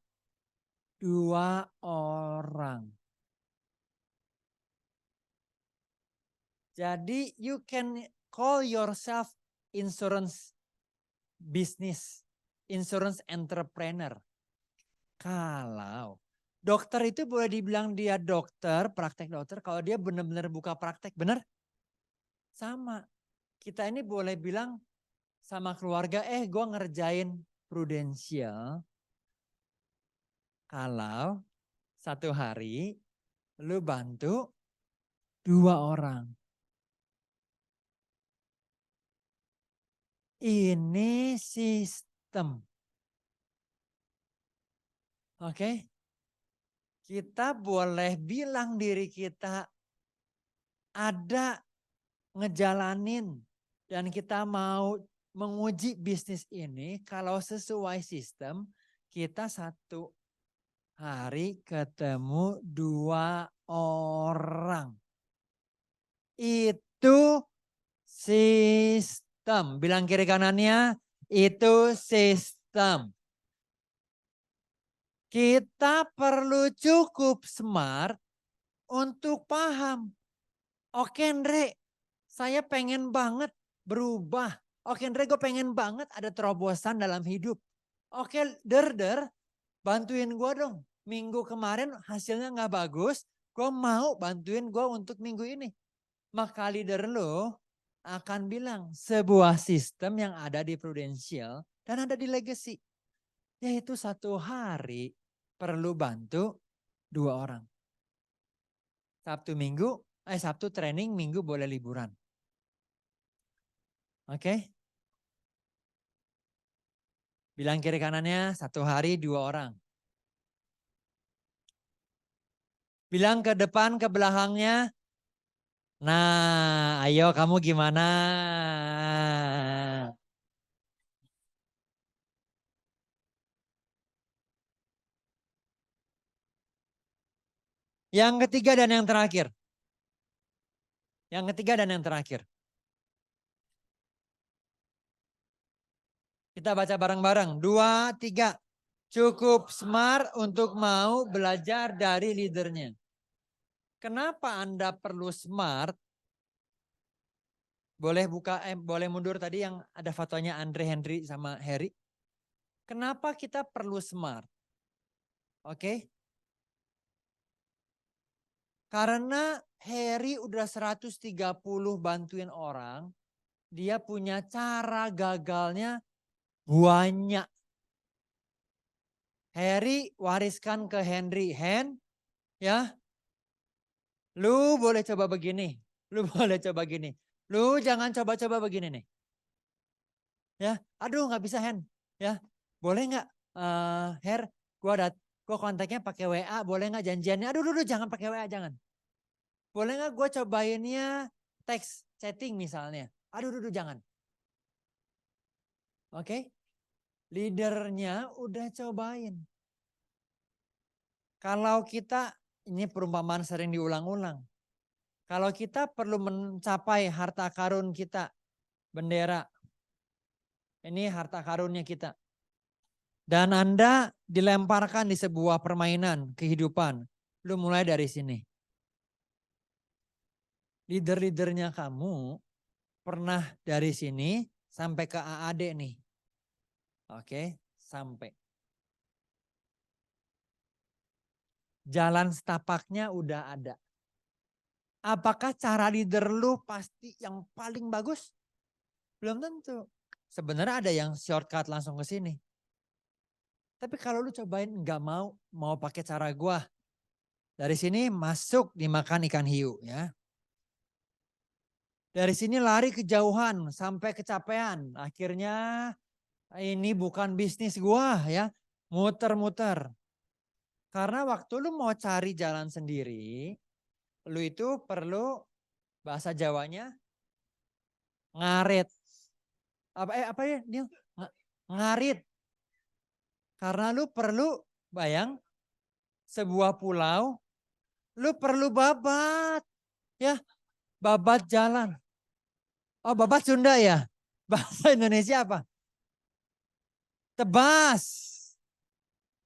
2 orang. Jadi you can call yourself insurance business, insurance entrepreneur. Kalau dokter itu boleh dibilang dia dokter, praktek dokter, kalau dia benar-benar buka praktek, benar? Sama. Kita ini boleh bilang sama keluarga, gue ngerjain prudensial. Kalau 1 hari lu bantu 2 orang. Ini sistem. Oke. Kita boleh bilang diri kita ada ngejalanin dan kita mau menguji bisnis ini kalau sesuai sistem kita 1 hari ketemu 2 orang. Itu sistem. Bilang kiri kanannya, itu sistem. Kita perlu cukup smart untuk paham. Oke Andre, saya pengen banget berubah. Oke Andre, gue pengen banget ada terobosan dalam hidup. Oke Der, bantuin gue dong. Minggu kemarin hasilnya gak bagus, gue mau bantuin gue untuk minggu ini. Maka leader lo akan bilang sebuah sistem yang ada di Prudential dan ada di Legacy. Yaitu 1 hari perlu bantu 2 orang. Sabtu training, Minggu boleh liburan. Oke. Bilang kiri kanannya 1 hari 2 orang. Bilang ke depan, ke belakangnya. Nah, ayo kamu gimana? Yang ketiga dan yang terakhir. Yang ketiga dan yang terakhir. Kita baca bareng-bareng. 2, 3. Cukup smart untuk mau belajar dari leadernya. Kenapa Anda perlu smart? Boleh boleh mundur tadi yang ada fotonya Andre Henry sama Harry. Kenapa kita perlu smart? Oke. Karena Harry udah 130 bantuin orang, dia punya cara gagalnya banyak. Harry wariskan ke Henry, ya, lu boleh coba begini, lu boleh coba gini, lu jangan coba-coba begini nih. Ya, aduh nggak bisa ya, boleh nggak, Her, gua kontaknya pakai WA, boleh nggak janjiannya? Aduh, jangan pakai WA, jangan. Boleh nggak gue cobainnya teks chatting misalnya? Aduh, jangan. Oke, leadernya udah cobain. Kalau kita, ini perumpamaan sering diulang-ulang. Kalau kita perlu mencapai harta karun kita, bendera. Ini harta karunnya kita. Dan Anda dilemparkan di sebuah permainan kehidupan. Lu mulai dari sini. Leader-leadernya kamu pernah dari sini sampai ke AAD nih. Oke, sampai. Jalan setapaknya udah ada. Apakah cara leader lu pasti yang paling bagus? Belum tentu. Sebenarnya ada yang shortcut langsung ke sini. Tapi kalau lu cobain nggak mau pakai cara gua. Dari sini masuk dimakan ikan hiu ya. Dari sini lari kejauhan sampai kecapean. Akhirnya ini bukan bisnis gua ya. Muter-muter. Karena waktu lu mau cari jalan sendiri, lu itu perlu bahasa Jawanya ngarit. Apa ya? Dia ngarit. Karena lu perlu sebuah pulau, lu perlu babat. Ya, babat jalan. Oh, babat Sunda ya? Bahasa Indonesia apa? Tebas.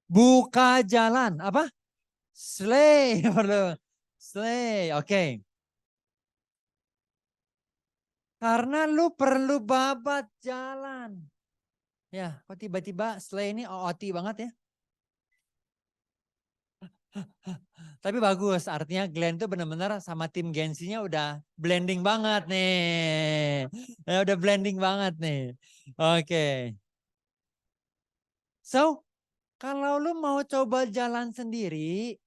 Buka jalan. Apa? Slay. Slay. Oke. Karena lu perlu babat jalan. Ya, kok tiba-tiba slay ini OOT banget ya. Tapi bagus, artinya Glenn tuh benar-benar sama tim Gensinya udah blending banget nih. Ya, udah blending banget nih. Oke. So, kalau lu mau coba jalan sendiri,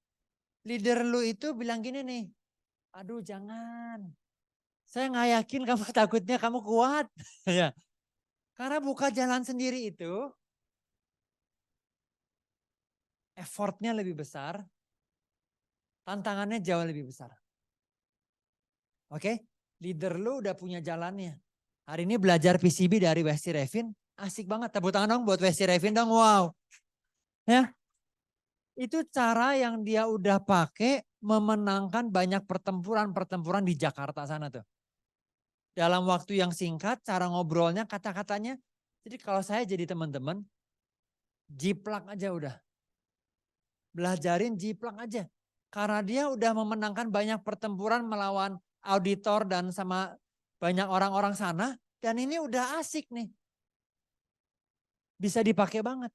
leader lu itu bilang gini nih, aduh jangan. Saya nggak yakin kamu takutnya kamu kuat. Ya. Karena buka jalan sendiri itu, effortnya lebih besar, tantangannya jauh lebih besar. Oke, leader lu udah punya jalannya. Hari ini belajar PCB dari Westy Revin, asik banget. Tepuk tangan dong buat Westy Revin dong, wow. Ya, itu cara yang dia udah pakai memenangkan banyak pertempuran di Jakarta sana tuh. Dalam waktu yang singkat, cara ngobrolnya, kata-katanya. Jadi kalau saya jadi teman-teman, jiplak aja udah. Belajarin jiplak aja. Karena dia udah memenangkan banyak pertempuran melawan auditor dan sama banyak orang-orang sana. Dan ini udah asik nih. Bisa dipakai banget.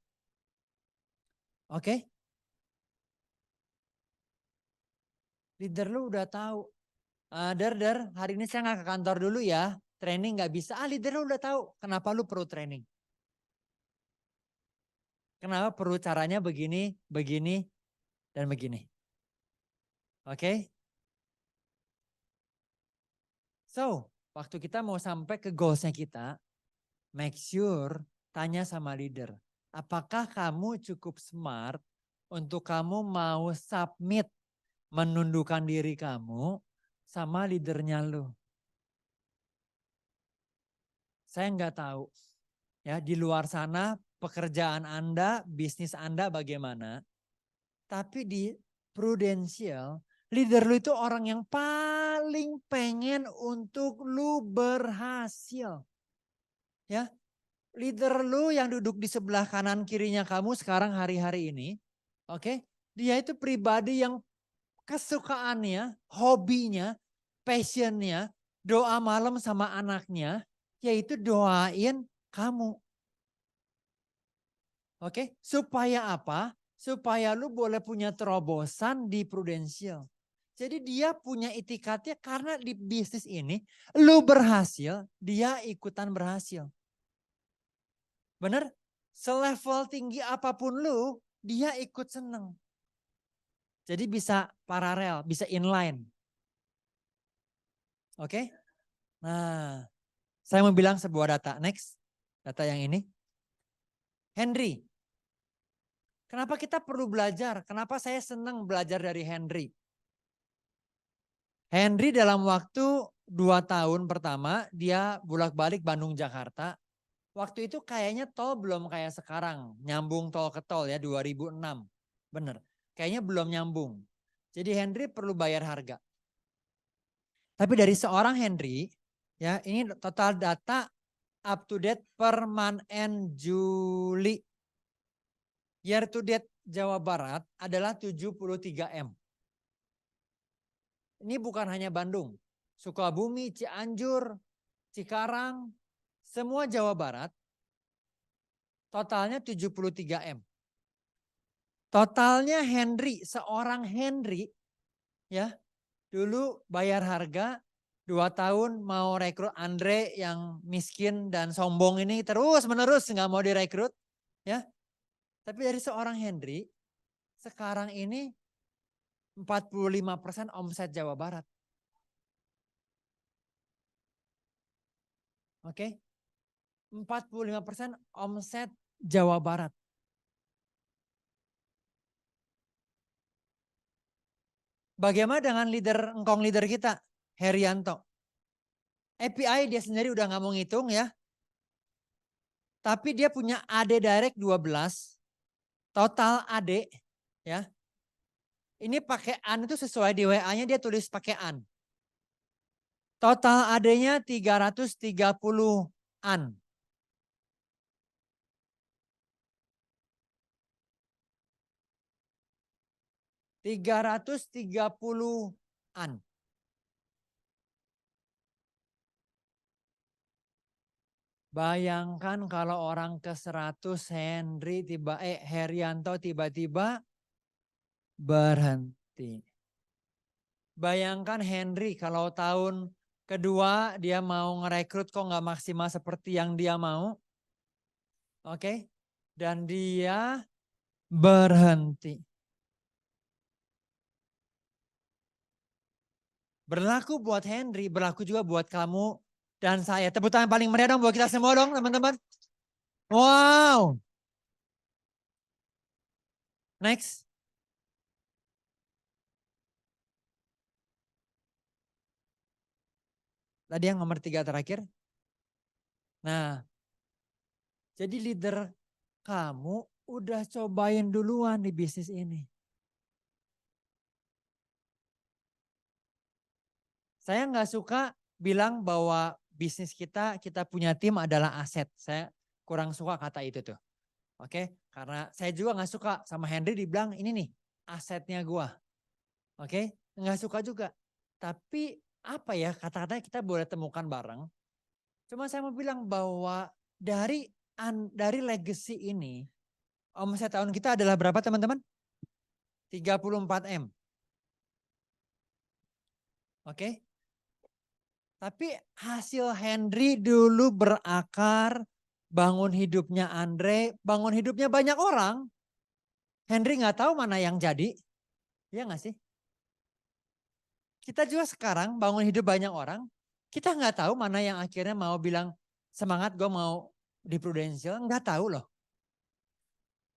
Oke. Leader lu udah tahu. Der, hari ini saya nggak ke kantor dulu ya. Training nggak bisa. Leader lu udah tahu. Kenapa lu perlu training? Kenapa perlu caranya begini, dan begini. Oke. So, waktu kita mau sampai ke goalsnya kita, make sure tanya sama leader. Apakah kamu cukup smart untuk kamu mau submit, menundukkan diri kamu sama leadernya lu? Saya nggak tahu. Ya, di luar sana pekerjaan Anda, bisnis Anda bagaimana. Tapi di Prudential, leader lu itu orang yang paling pengen untuk lu berhasil. Ya, leader lu yang duduk di sebelah kanan kirinya kamu sekarang hari-hari ini. Oke, dia itu pribadi yang kesukaannya, hobinya, passionnya, doa malam sama anaknya, yaitu doain kamu. Oke, supaya apa? Supaya lu boleh punya terobosan di Prudential. Jadi dia punya itikadnya karena di bisnis ini lu berhasil, dia ikutan berhasil. Bener? Selevel tinggi apapun lu, dia ikut seneng. Jadi bisa paralel, bisa inline. Oke? Nah, saya mau bilang sebuah data. Next, data yang ini. Henry. Kenapa kita perlu belajar? Kenapa saya senang belajar dari Henry? Henry dalam waktu 2 tahun pertama, dia bolak-balik Bandung-Jakarta. Waktu itu kayaknya tol belum kayak sekarang. Nyambung tol ke tol ya 2006. Bener. Kayaknya belum nyambung. Jadi Henry perlu bayar harga. Tapi dari seorang Henry, ya ini total data up to date per month end Juli. Year to date Jawa Barat adalah 73 M. Ini bukan hanya Bandung, Sukabumi, Cianjur, Cikarang, semua Jawa Barat. Totalnya 73 M. Totalnya Henry, seorang Henry ya, dulu bayar harga 2 tahun mau rekrut Andre yang miskin dan sombong ini terus menerus nggak mau direkrut ya. Tapi dari seorang Henry sekarang ini 45% omset Jawa Barat. Oke. 45% omset Jawa Barat. Bagaimana dengan engkong leader kita, Herianto? API dia sendiri udah nggak mau ngitung ya. Tapi dia punya AD direct 12. Total AD ya. Ini pakai AN itu sesuai di WA-nya dia tulis pakai AN. Total AD-nya 330 AN. $330-an. Bayangkan kalau orang ke 100 Herianto tiba-tiba berhenti. Bayangkan Henry kalau tahun kedua dia mau ngerekrut kok nggak maksimal seperti yang dia mau. Oke. Dan dia berhenti. Berlaku buat Henry, berlaku juga buat kamu dan saya. Tepuk tangan paling meriah dong buat kita semua dong teman-teman. Wow. Next. Tadi yang nomor 3 terakhir. Nah, jadi leader kamu udah cobain duluan di bisnis ini. Saya nggak suka bilang bahwa bisnis kita punya tim adalah aset. Saya kurang suka kata itu tuh. Oke, karena saya juga nggak suka sama Henry dibilang ini nih asetnya gua. Oke, nggak suka juga. Tapi apa ya kata-katanya kita boleh temukan bareng. Cuma saya mau bilang bahwa dari legacy ini, omset tahun kita adalah berapa teman-teman? 34 M. Oke. Tapi hasil Henry dulu berakar, bangun hidupnya Andre, bangun hidupnya banyak orang. Henry nggak tahu mana yang jadi. Iya nggak sih? Kita juga sekarang bangun hidup banyak orang, kita nggak tahu mana yang akhirnya mau bilang semangat gue mau di Prudential, nggak tahu loh.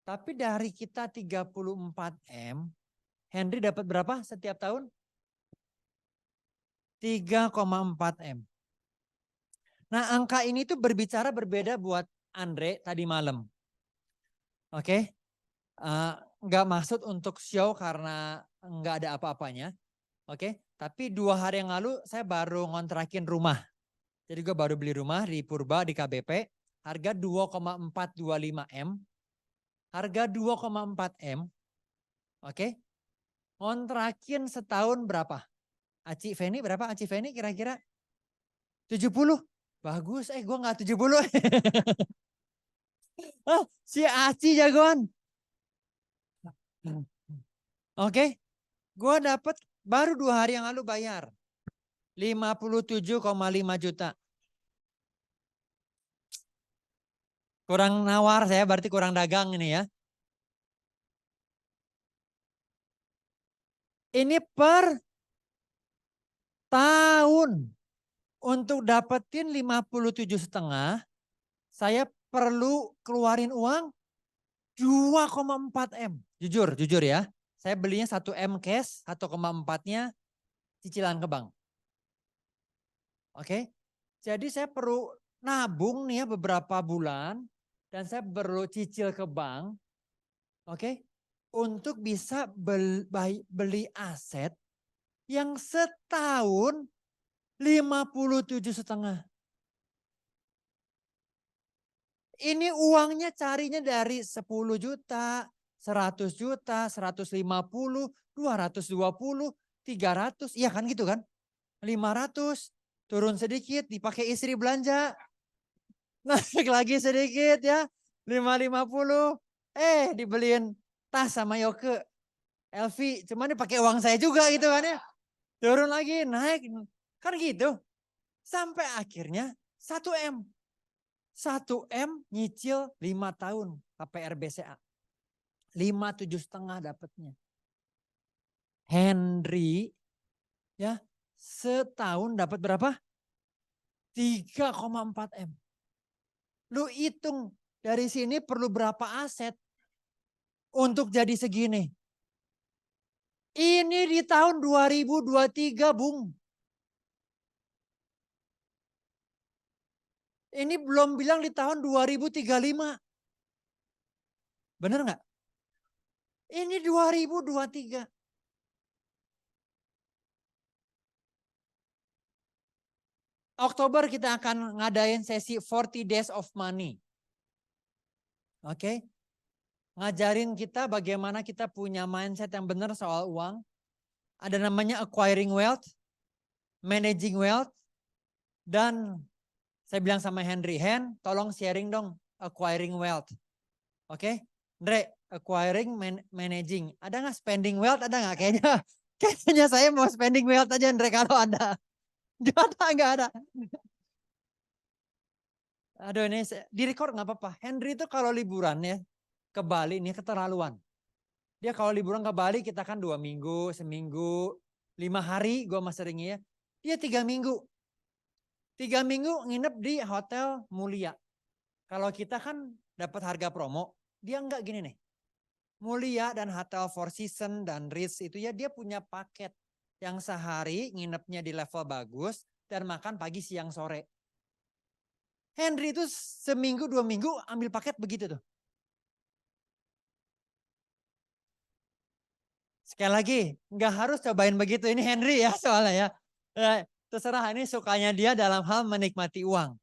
Tapi dari kita 34 M, Henry dapat berapa setiap tahun? 3,4 M. Nah angka ini tuh berbicara berbeda buat Andre tadi malam. Oke, nggak maksud untuk show karena nggak ada apa-apanya. Oke, tapi 2 hari yang lalu saya baru ngontrakin rumah. Jadi gue baru beli rumah di Purba di KBP. Harga 2,425 M. Harga 2,4 M. Oke. Ngontrakin setahun berapa? Aci Feni berapa? Aci Feni kira-kira? 70. Bagus, gue gak 70. Oh, si Aci jagoan. Oke. Gue dapet Baru 2 hari yang lalu bayar. 57,5 juta. Kurang nawar saya, berarti kurang dagang ini ya. Ini per tahun. Untuk dapetin 57,5, saya perlu keluarin uang 2,4 M. Jujur ya. Saya belinya 1 M cash, 1,4-nya cicilan ke bank. Oke. Jadi saya perlu nabung nih ya beberapa bulan. Dan saya perlu cicil ke bank. Oke. Untuk bisa beli aset yang setahun 57,5. Ini uangnya carinya dari 10 juta, 100 juta, 150, 220, 300. Iya kan gitu kan? 500, turun sedikit dipakai istri belanja. Naik lagi sedikit ya, 550. Dibeliin tas sama Yoke. LV, cuman dipakai uang saya juga gitu kan ya. Turun lagi, naik. Kan gitu. Sampai akhirnya 1 M. 1 M nyicil 5 tahun KPR BCA. 57,5 dapatnya. Henry ya setahun dapat berapa? 3,4 M. Lu hitung dari sini perlu berapa aset untuk jadi segini. Ini di tahun 2023, Bung. Ini belum bilang di tahun 2035. Bener nggak? Ini 2023. Oktober kita akan ngadain sesi 40 Days of Money. Oke. Ngajarin kita bagaimana kita punya mindset yang benar soal uang. Ada namanya acquiring wealth, managing wealth, dan saya bilang sama Henry, tolong sharing dong acquiring wealth. Oke. Andre, acquiring, managing. Ada nggak spending wealth? Ada nggak? Kayaknya saya mau spending wealth aja Andre kalau ada. Nggak ada. Aduh ini di record nggak apa-apa. Henry itu kalau liburan ya ke Bali ini keterlaluan. Dia kalau liburan ke Bali kita kan 2 minggu, seminggu, 5 hari gue mas seringnya. Dia 3 minggu. 3 minggu nginep di hotel Mulia. Kalau kita kan dapat harga promo, dia enggak gini nih. Mulia dan Hotel Four Seasons dan Ritz itu ya dia punya paket yang sehari nginepnya di level bagus dan makan pagi, siang, sore. Henry itu seminggu 2 minggu ambil paket begitu tuh. Sekali lagi, nggak harus cobain begitu. Ini Henry ya soalnya ya. Terserah ini sukanya dia dalam hal menikmati uang.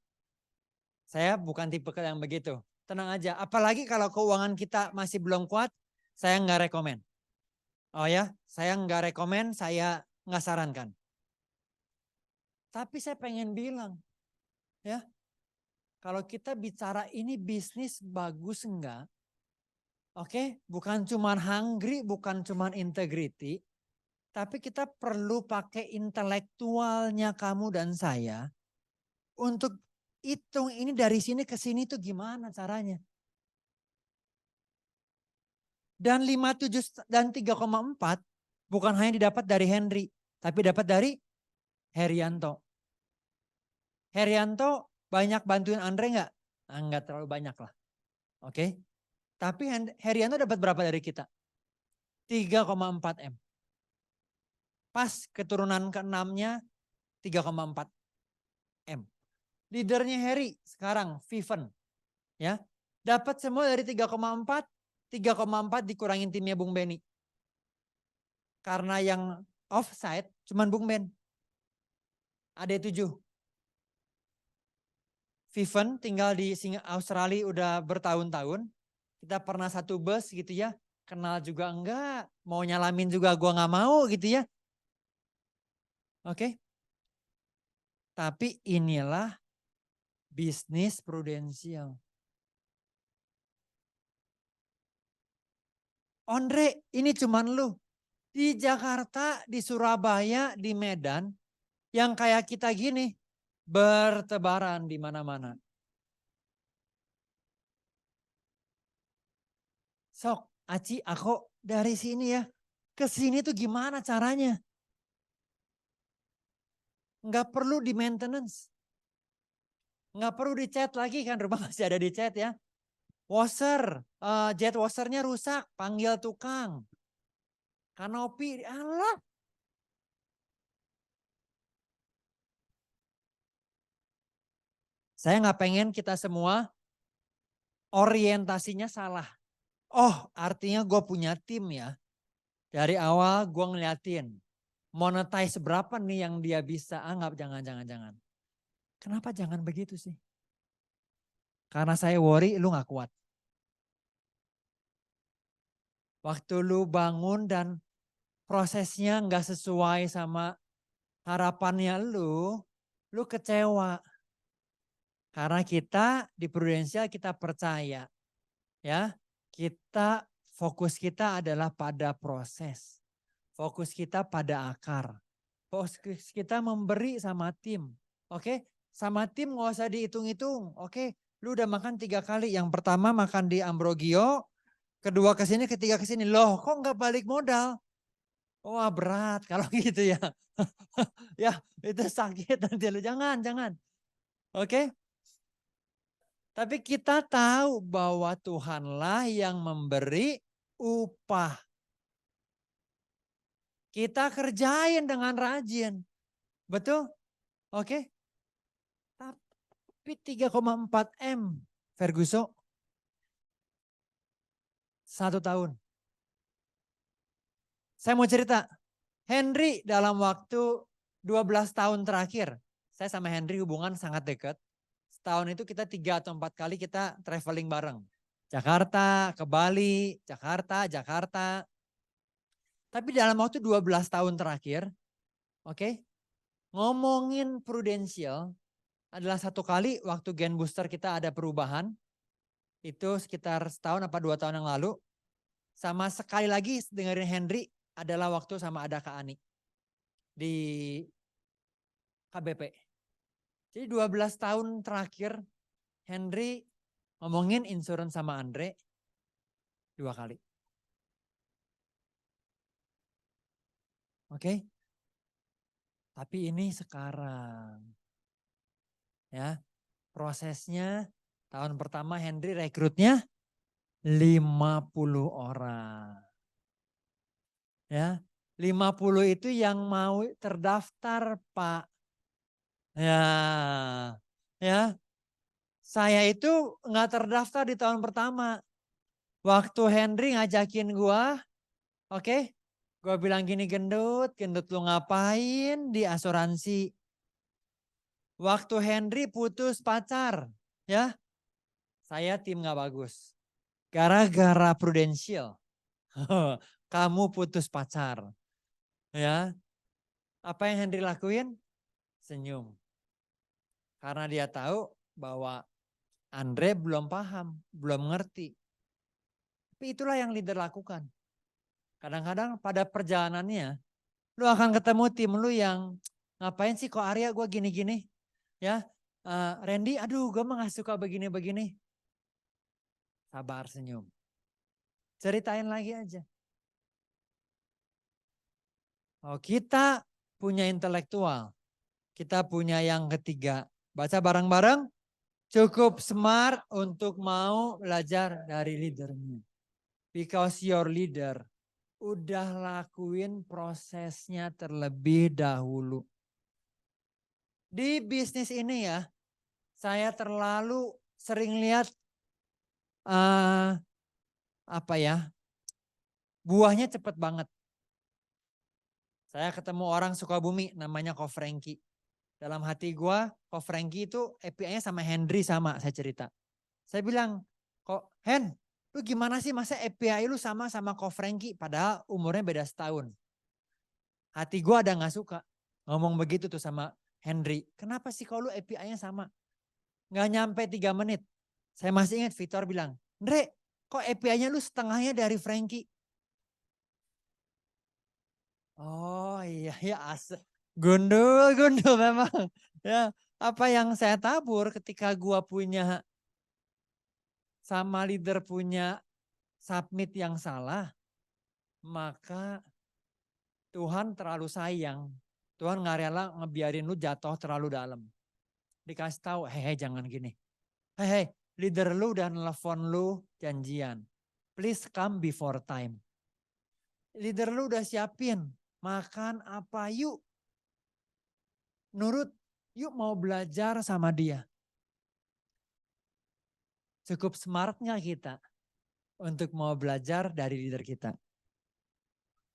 Saya bukan tipe yang begitu. Tenang aja. Apalagi kalau keuangan kita masih belum kuat, saya nggak rekomen. Oh ya, saya nggak rekomen, saya nggak sarankan. Tapi saya pengen bilang, ya, kalau kita bicara ini bisnis bagus enggak? Oke, bukan cuman hungry, bukan cuman integrity, tapi kita perlu pakai intelektualnya kamu dan saya untuk hitung ini dari sini ke sini tuh gimana caranya. Dan 57 dan 3,4 bukan hanya didapat dari Henry, tapi dapat dari Herianto. Herianto banyak bantuin Andre enggak? Enggak terlalu banyak lah. Oke. Tapi Herianto dapat berapa dari kita? 3,4 M. Pas keturunan ke-6-nya 3,4 M. Leadernya Heri sekarang Viven. Ya. Dapat semua dari 3,4, 3,4 dikurangin timnya Bung Beni. Karena yang offside cuman Bung Ben. Ada 7. Viven tinggal di Australia udah bertahun-tahun. Kita pernah satu bus gitu ya. Kenal juga enggak. Mau nyalamin juga gua nggak mau gitu ya. Oke. Tapi inilah bisnis prudensial. Andre, ini cuman lu. Di Jakarta, di Surabaya, di Medan, yang kayak kita gini, bertebaran di mana-mana. Sok, Aci, aku dari sini ya, ke sini tuh gimana caranya? Nggak perlu di maintenance. Nggak perlu dicat lagi kan, rumah masih ada dicat ya. Washer, jet washernya rusak, panggil tukang. Kanopi, alah. Saya nggak pengen kita semua orientasinya salah. Oh, artinya gue punya tim ya. Dari awal gue ngeliatin. Monetize berapa nih yang dia bisa. Anggap jangan. Kenapa jangan begitu sih? Karena saya worry lu gak kuat. Waktu lu bangun dan prosesnya gak sesuai sama harapannya lu kecewa. Karena kita di Prudensial kita percaya. Ya, kita fokus kita adalah pada proses. Fokus kita pada akar. Fokus kita memberi sama tim. Oke, sama tim gak usah dihitung-hitung. Oke, lu udah makan 3 kali. Yang pertama makan di Ambrogio. Kedua kesini, ketiga kesini. Loh kok gak balik modal? Wah berat kalau gitu ya. Ya itu sakit nanti lu. Jangan. Oke. Tapi kita tahu bahwa Tuhanlah yang memberi upah. Kita kerjain dengan rajin. Betul? Oke. Tapi 3,4 M Ferguson. 1 tahun. Saya mau cerita. Henry dalam waktu 12 tahun terakhir. Saya sama Henry hubungan sangat dekat. Setahun itu kita 3 atau 4 kali kita traveling bareng. Jakarta, ke Bali, Jakarta. Tapi dalam waktu 12 tahun terakhir, oke, ngomongin Prudensial adalah 1 kali waktu Gen Booster kita ada perubahan. Itu sekitar setahun apa 2 tahun yang lalu. Sama sekali lagi dengerin Henry adalah waktu sama ada Kak Ani. Di KBP. Jadi 12 tahun terakhir Henry ngomongin insurance sama Andre 2 kali. Oke. Tapi ini sekarang. Ya. Prosesnya tahun pertama Henry rekrutnya 50 orang. Ya. 50 itu yang mau terdaftar, Pak. Ya. Saya itu nggak terdaftar di tahun pertama. Waktu Henry ngajakin gua, oke, gua bilang gini, gendut lu ngapain di asuransi? Waktu Henry putus pacar, ya, saya tim nggak bagus. Gara-gara Prudensial, kamu putus pacar, ya. Apa yang Henry lakuin? Senyum. Karena dia tahu bahwa Andre belum paham, belum ngerti. Tapi itulah yang leader lakukan. Kadang-kadang pada perjalanannya, lu akan ketemu tim lu yang ngapain sih kok Arya gue gini-gini. Ya, Randy aduh gue mah gak suka begini-begini. Sabar, senyum. Ceritain lagi aja. Oh, kita punya intelektual. Kita punya yang ketiga. Baca bareng-bareng. Cukup smart untuk mau belajar dari leadernya. Because your leader udah lakuin prosesnya terlebih dahulu. Di bisnis ini ya, saya terlalu sering lihat buahnya cepet banget. Saya ketemu orang Sukabumi namanya Ko Franky. Dalam hati gua, Ko Franky itu API-nya sama Henry sama, saya cerita. Saya bilang, kok Hen, lu gimana sih masa API lu sama Ko Franky padahal umurnya beda setahun. Hati gua ada gak suka ngomong begitu tuh sama Henry. Kenapa sih kalau lu API-nya sama? Gak nyampe 3 menit. Saya masih ingat Victor bilang, Andre kok API-nya lu setengahnya dari Franky? iya ya gundul memang. Ya, apa yang saya tabur ketika gua punya sama leader punya submit yang salah, maka Tuhan terlalu sayang. Tuhan nggak rela ngebiarin lu jatuh terlalu dalam. Dikasih tahu, hehe jangan gini. Hehe, leader lu udah nelfon lu janjian. Please come before time. Leader lu udah siapin makan apa yuk. Nurut, yuk mau belajar sama dia. Cukup smartnya kita untuk mau belajar dari leader kita.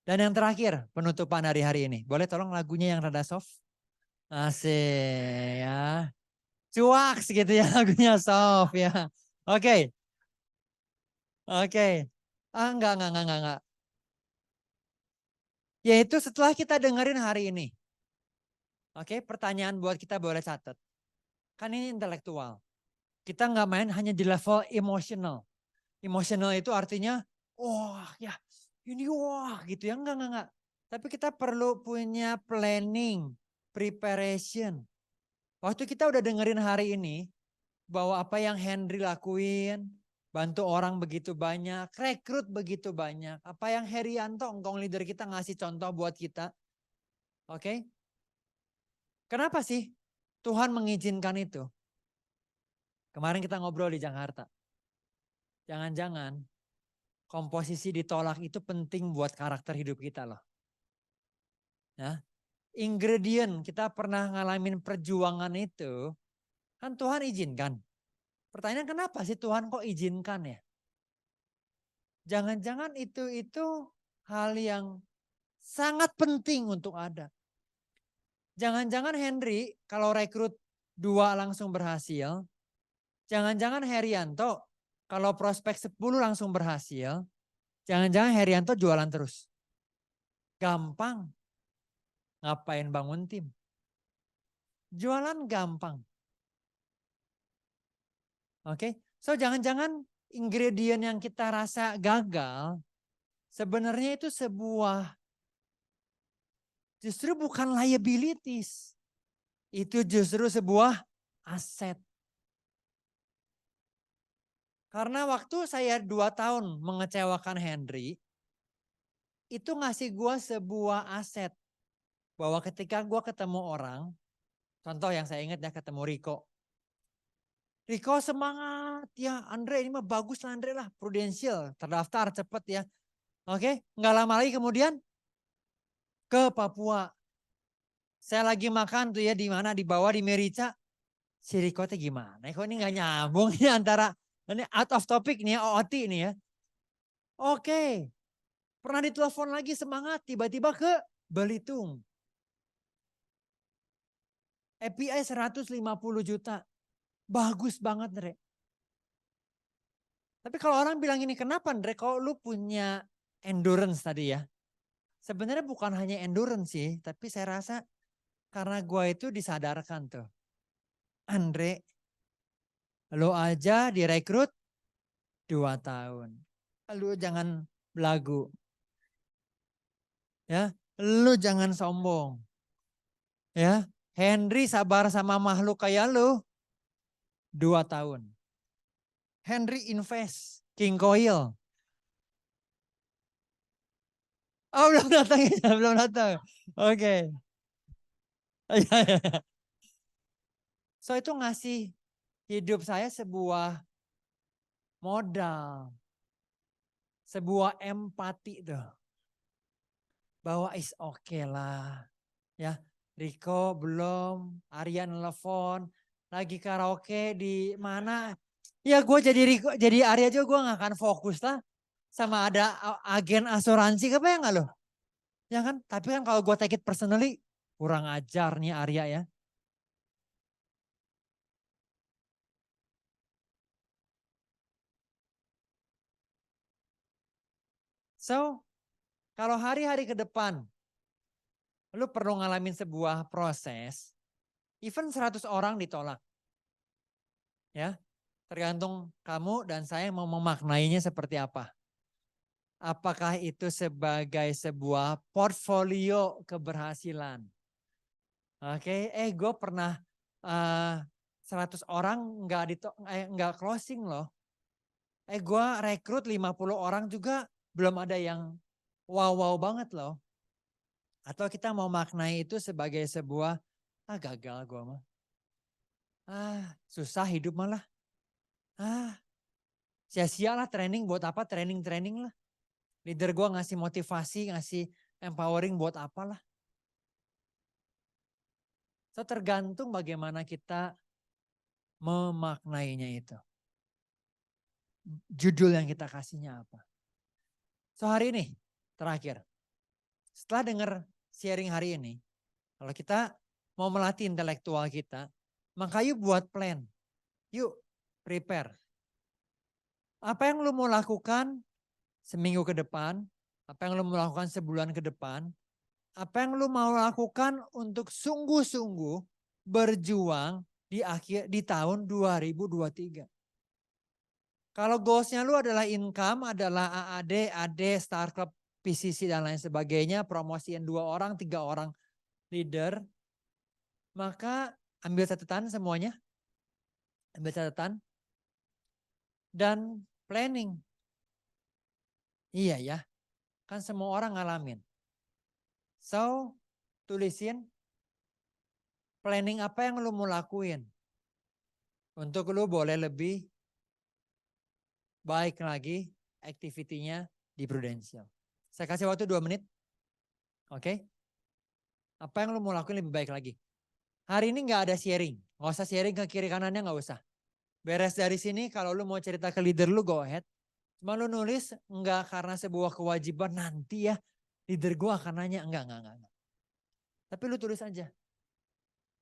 Dan yang terakhir, penutupan hari ini. Boleh tolong lagunya yang rada soft? Asik ya. Cuaks gitu ya lagunya soft ya. Oke. Oke. Enggak. Yaitu setelah kita dengerin hari ini. Oke, pertanyaan buat kita boleh catat. Kan ini intelektual. Kita nggak main hanya di level emosional. Emosional itu artinya, wah ya ini wah gitu ya. Enggak. Tapi kita perlu punya planning, preparation. Waktu kita udah dengerin hari ini, bahwa apa yang Henry lakuin, bantu orang begitu banyak, rekrut begitu banyak. Apa yang Herianto, engkong leader kita ngasih contoh buat kita. Oke. Kenapa sih Tuhan mengizinkan itu? Kemarin kita ngobrol di Jakarta. Jangan-jangan komposisi ditolak itu penting buat karakter hidup kita loh. Ya. Ingredient kita pernah ngalamin perjuangan itu, kan Tuhan izinkan. Pertanyaan kenapa sih Tuhan kok izinkan ya? Jangan-jangan itu hal yang sangat penting untuk ada. Jangan-jangan Henry kalau rekrut 2 langsung berhasil. Jangan-jangan Herianto kalau prospek 10 langsung berhasil. Jangan-jangan Herianto jualan terus. Gampang. Ngapain bangun tim? Jualan gampang. Oke, so jangan-jangan ingredient yang kita rasa gagal, sebenarnya itu justru bukan liabilities. Itu justru sebuah aset. Karena waktu saya 2 tahun mengecewakan Henry, itu ngasih gua sebuah aset. Bahwa ketika gua ketemu orang, contoh yang saya ingat ya ketemu Rico. Rico semangat ya Andre ini mah bagus lah Andre lah Prudential terdaftar cepet ya. Oke, nggak lama lagi kemudian ke Papua. Saya lagi makan tuh ya di mana di bawah di Merica. Si Rico teh gimana? Kok ini nggak nyambung ini antara ini out of topic nih ya OOT ini ya. Oke, pernah ditelepon lagi semangat tiba-tiba ke Belitung. API 150 juta. Bagus banget, Andre. Tapi kalau orang bilang ini, kenapa Andre? Kalau lu punya endurance tadi ya. Sebenarnya bukan hanya endurance sih, tapi saya rasa karena gue itu disadarkan tuh. Andre, lu aja direkrut 2 tahun. Lu jangan belagu. Ya, lu jangan sombong. Ya, Henry sabar sama makhluk kayak lu 2 tahun. Henry invest King Coil. Oh belum datang ya, belum datang. Oke. So itu ngasih hidup saya sebuah modal. Sebuah empati tuh. Bahwa is okay lah. Ya, Rico belum, Arya nelfon, lagi karaoke di mana? Ya gue jadi Arya juga gue gak akan fokus lah. Sama ada agen asuransi, kebayang gak lo? Ya kan, tapi kan kalau gue take it personally, kurang ajar nih Arya ya. So, kalau hari-hari ke depan, lu perlu ngalamin sebuah proses, even 100 orang ditolak. Ya, tergantung kamu dan saya mau memaknainya seperti apa. Apakah itu sebagai sebuah portfolio keberhasilan? Oke, gue pernah 100 orang nggak closing loh. Gue rekrut 50 orang juga belum ada yang wow banget loh. Atau kita mau maknai itu sebagai sebuah gagal gue mah. Susah hidup malah. Sia-sia lah training, buat apa training lah. Leader gue ngasih motivasi, ngasih empowering buat apalah. So tergantung bagaimana kita memaknainya itu. Judul yang kita kasihnya apa. So hari ini terakhir. Setelah dengar sharing hari ini. Kalau kita mau melatih intelektual kita. Maka yuk buat plan. Yuk prepare. Apa yang lu mau lakukan seminggu ke depan. Apa yang lu mau lakukan sebulan ke depan. Apa yang lu mau lakukan untuk sungguh-sungguh berjuang di tahun 2023. Kalau goalsnya lu adalah income, adalah AAD, AD, Star Club, PCC dan lain sebagainya, promosiin 2 orang, 3 orang leader, maka ambil catatan semuanya. Ambil catatan. Dan planning. Iya ya, kan semua orang ngalamin. So, tulisin planning apa yang lu mau lakuin. Untuk lu boleh lebih baik lagi activity-nya di Prudential. Saya kasih waktu 2 menit. Oke. Apa yang lu mau lakuin lebih baik lagi. Hari ini gak ada sharing. Gak usah sharing ke kiri kanannya, gak usah. Beres dari sini kalau lu mau cerita ke leader lu go ahead. Cuma lu nulis enggak karena sebuah kewajiban nanti ya. Leader gua akan nanya. Enggak. Tapi lu tulis aja.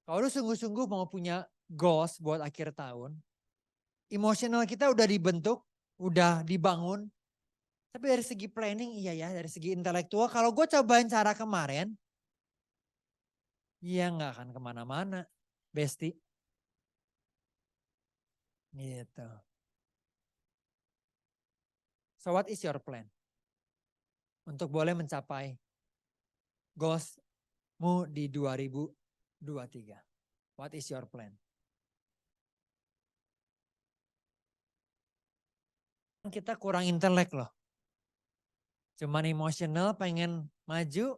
Kalau lu sungguh-sungguh mau punya goals buat akhir tahun. Emosional kita udah dibentuk. Udah dibangun. Tapi dari segi planning iya ya. Dari segi intelektual. Kalau gue cobain cara kemarin. Ya gak akan kemana-mana. Besti. Gitu. So what is your plan? Untuk boleh mencapai goalsmu di 2023. What is your plan? Kita kurang intelek loh. Cuman emosional pengen maju.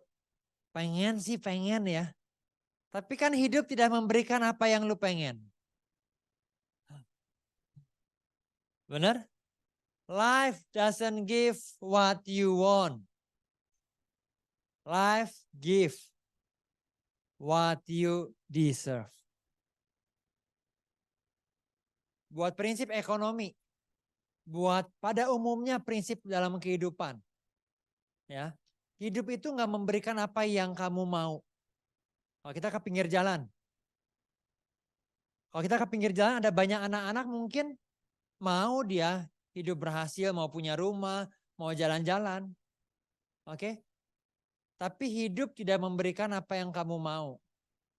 Pengen ya. Tapi kan hidup tidak memberikan apa yang lu pengen. Benar? Life doesn't give what you want. Life give what you deserve. Buat prinsip ekonomi. Buat pada umumnya prinsip dalam kehidupan. Ya, hidup itu nggak memberikan apa yang kamu mau. Kalau kita ke pinggir jalan. Kalau kita ke pinggir jalan ada banyak anak-anak mungkin mau dia hidup berhasil, mau punya rumah, mau jalan-jalan. Oke? Tapi hidup tidak memberikan apa yang kamu mau.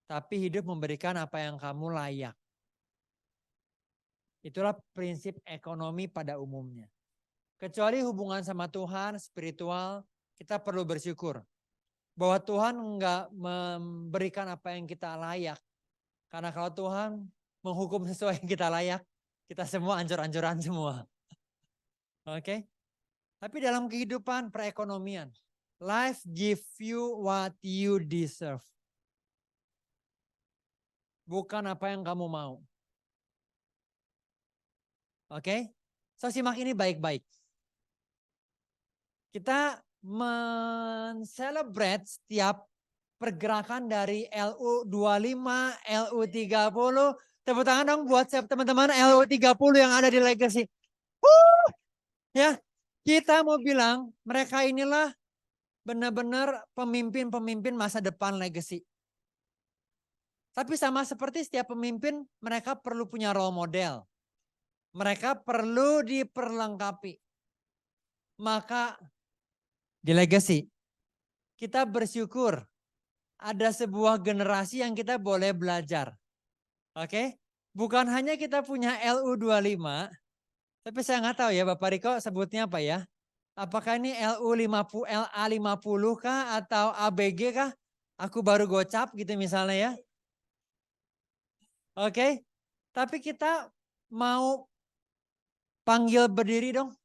Tapi hidup memberikan apa yang kamu layak. Itulah prinsip ekonomi pada umumnya. Kecuali hubungan sama Tuhan, spiritual, kita perlu bersyukur. Bahwa Tuhan enggak memberikan apa yang kita layak. Karena kalau Tuhan menghukum sesuai yang kita layak, kita semua ancur-ancuran semua. Oke? Tapi dalam kehidupan perekonomian, life give you what you deserve. Bukan apa yang kamu mau. Oke? So simak ini baik-baik. Kita men-celebrate setiap pergerakan dari LU25, LU30. Tepuk tangan dong buat teman-teman LU30 yang ada di Legacy. Ya, kita mau bilang mereka inilah benar-benar pemimpin-pemimpin masa depan Legacy. Tapi sama seperti setiap pemimpin, mereka perlu punya role model. Mereka perlu diperlengkapi. Maka di Legacy, kita bersyukur ada sebuah generasi yang kita boleh belajar. Oke? Bukan hanya kita punya LU25, tapi saya nggak tahu ya Bapak Riko sebutnya apa ya. Apakah ini LU50, LA50 kah atau ABG kah? Aku baru gocap gitu misalnya ya. Oke, tapi kita mau panggil berdiri dong.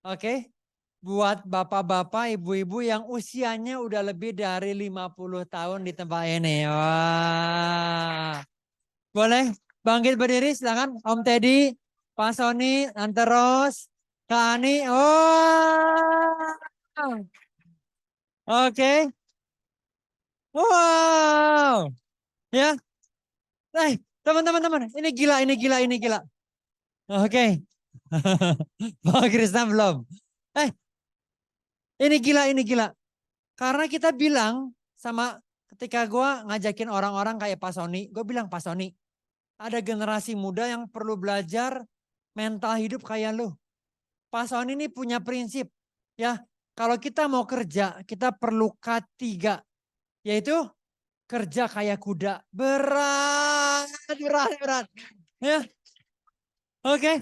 Oke, buat bapak-bapak, ibu-ibu yang usianya udah lebih dari 50 tahun di tempat ini. Wah. Boleh bangkit berdiri silakan Om Teddy, Pak Sony, Tante Ros, Kak Ani. Oh. Oke. Wow. Ya. Teman-teman, ini gila. Oke. Pak Krisna belum. Ini gila. Karena kita bilang sama ketika gue ngajakin orang-orang kayak Pak Sony, gue bilang Pak Sony, ada generasi muda yang perlu belajar mental hidup kayak lu. Pak Sony ini punya prinsip, ya kalau kita mau kerja kita perlu K3, yaitu kerja kayak kuda, berat. Ya, oke.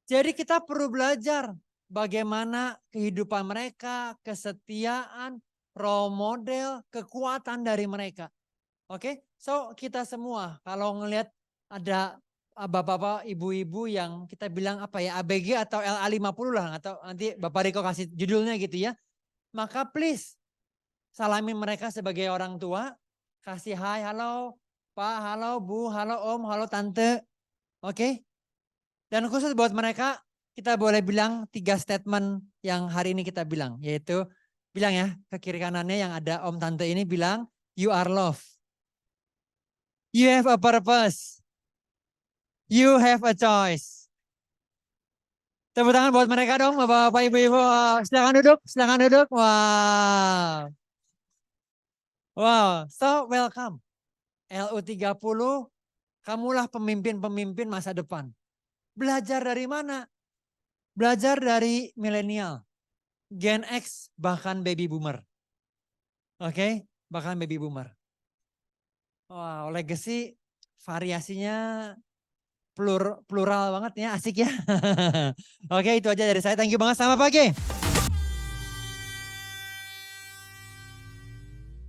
Jadi kita perlu belajar bagaimana kehidupan mereka, kesetiaan, role model, kekuatan dari mereka. Oke, so kita semua kalau ngelihat ada bapak-bapak, ibu-ibu yang kita bilang apa ya, ABG atau LA50 lah, atau nanti Bapak Riko kasih judulnya gitu ya. Maka please salamin mereka sebagai orang tua, kasih hai, halo Pak, halo Bu, halo Om, halo Tante. Oke. Dan khusus buat mereka, kita boleh bilang 3 statement yang hari ini kita bilang. Yaitu, bilang ya ke kiri kanannya yang ada Om Tante ini bilang, you are loved. You have a purpose. You have a choice. Tepuk tangan buat mereka dong, Bapak-bapak, Ibu-ibu. Silakan duduk. Wow. Wow, so welcome. LU30, kamulah pemimpin-pemimpin masa depan. Belajar dari mana? Belajar dari milenial, Gen X, bahkan baby boomer. Oke, bahkan baby boomer. Wow, legacy variasinya plural banget ya, asik ya. Oke, itu aja dari saya. Thank you banget, selamat pagi.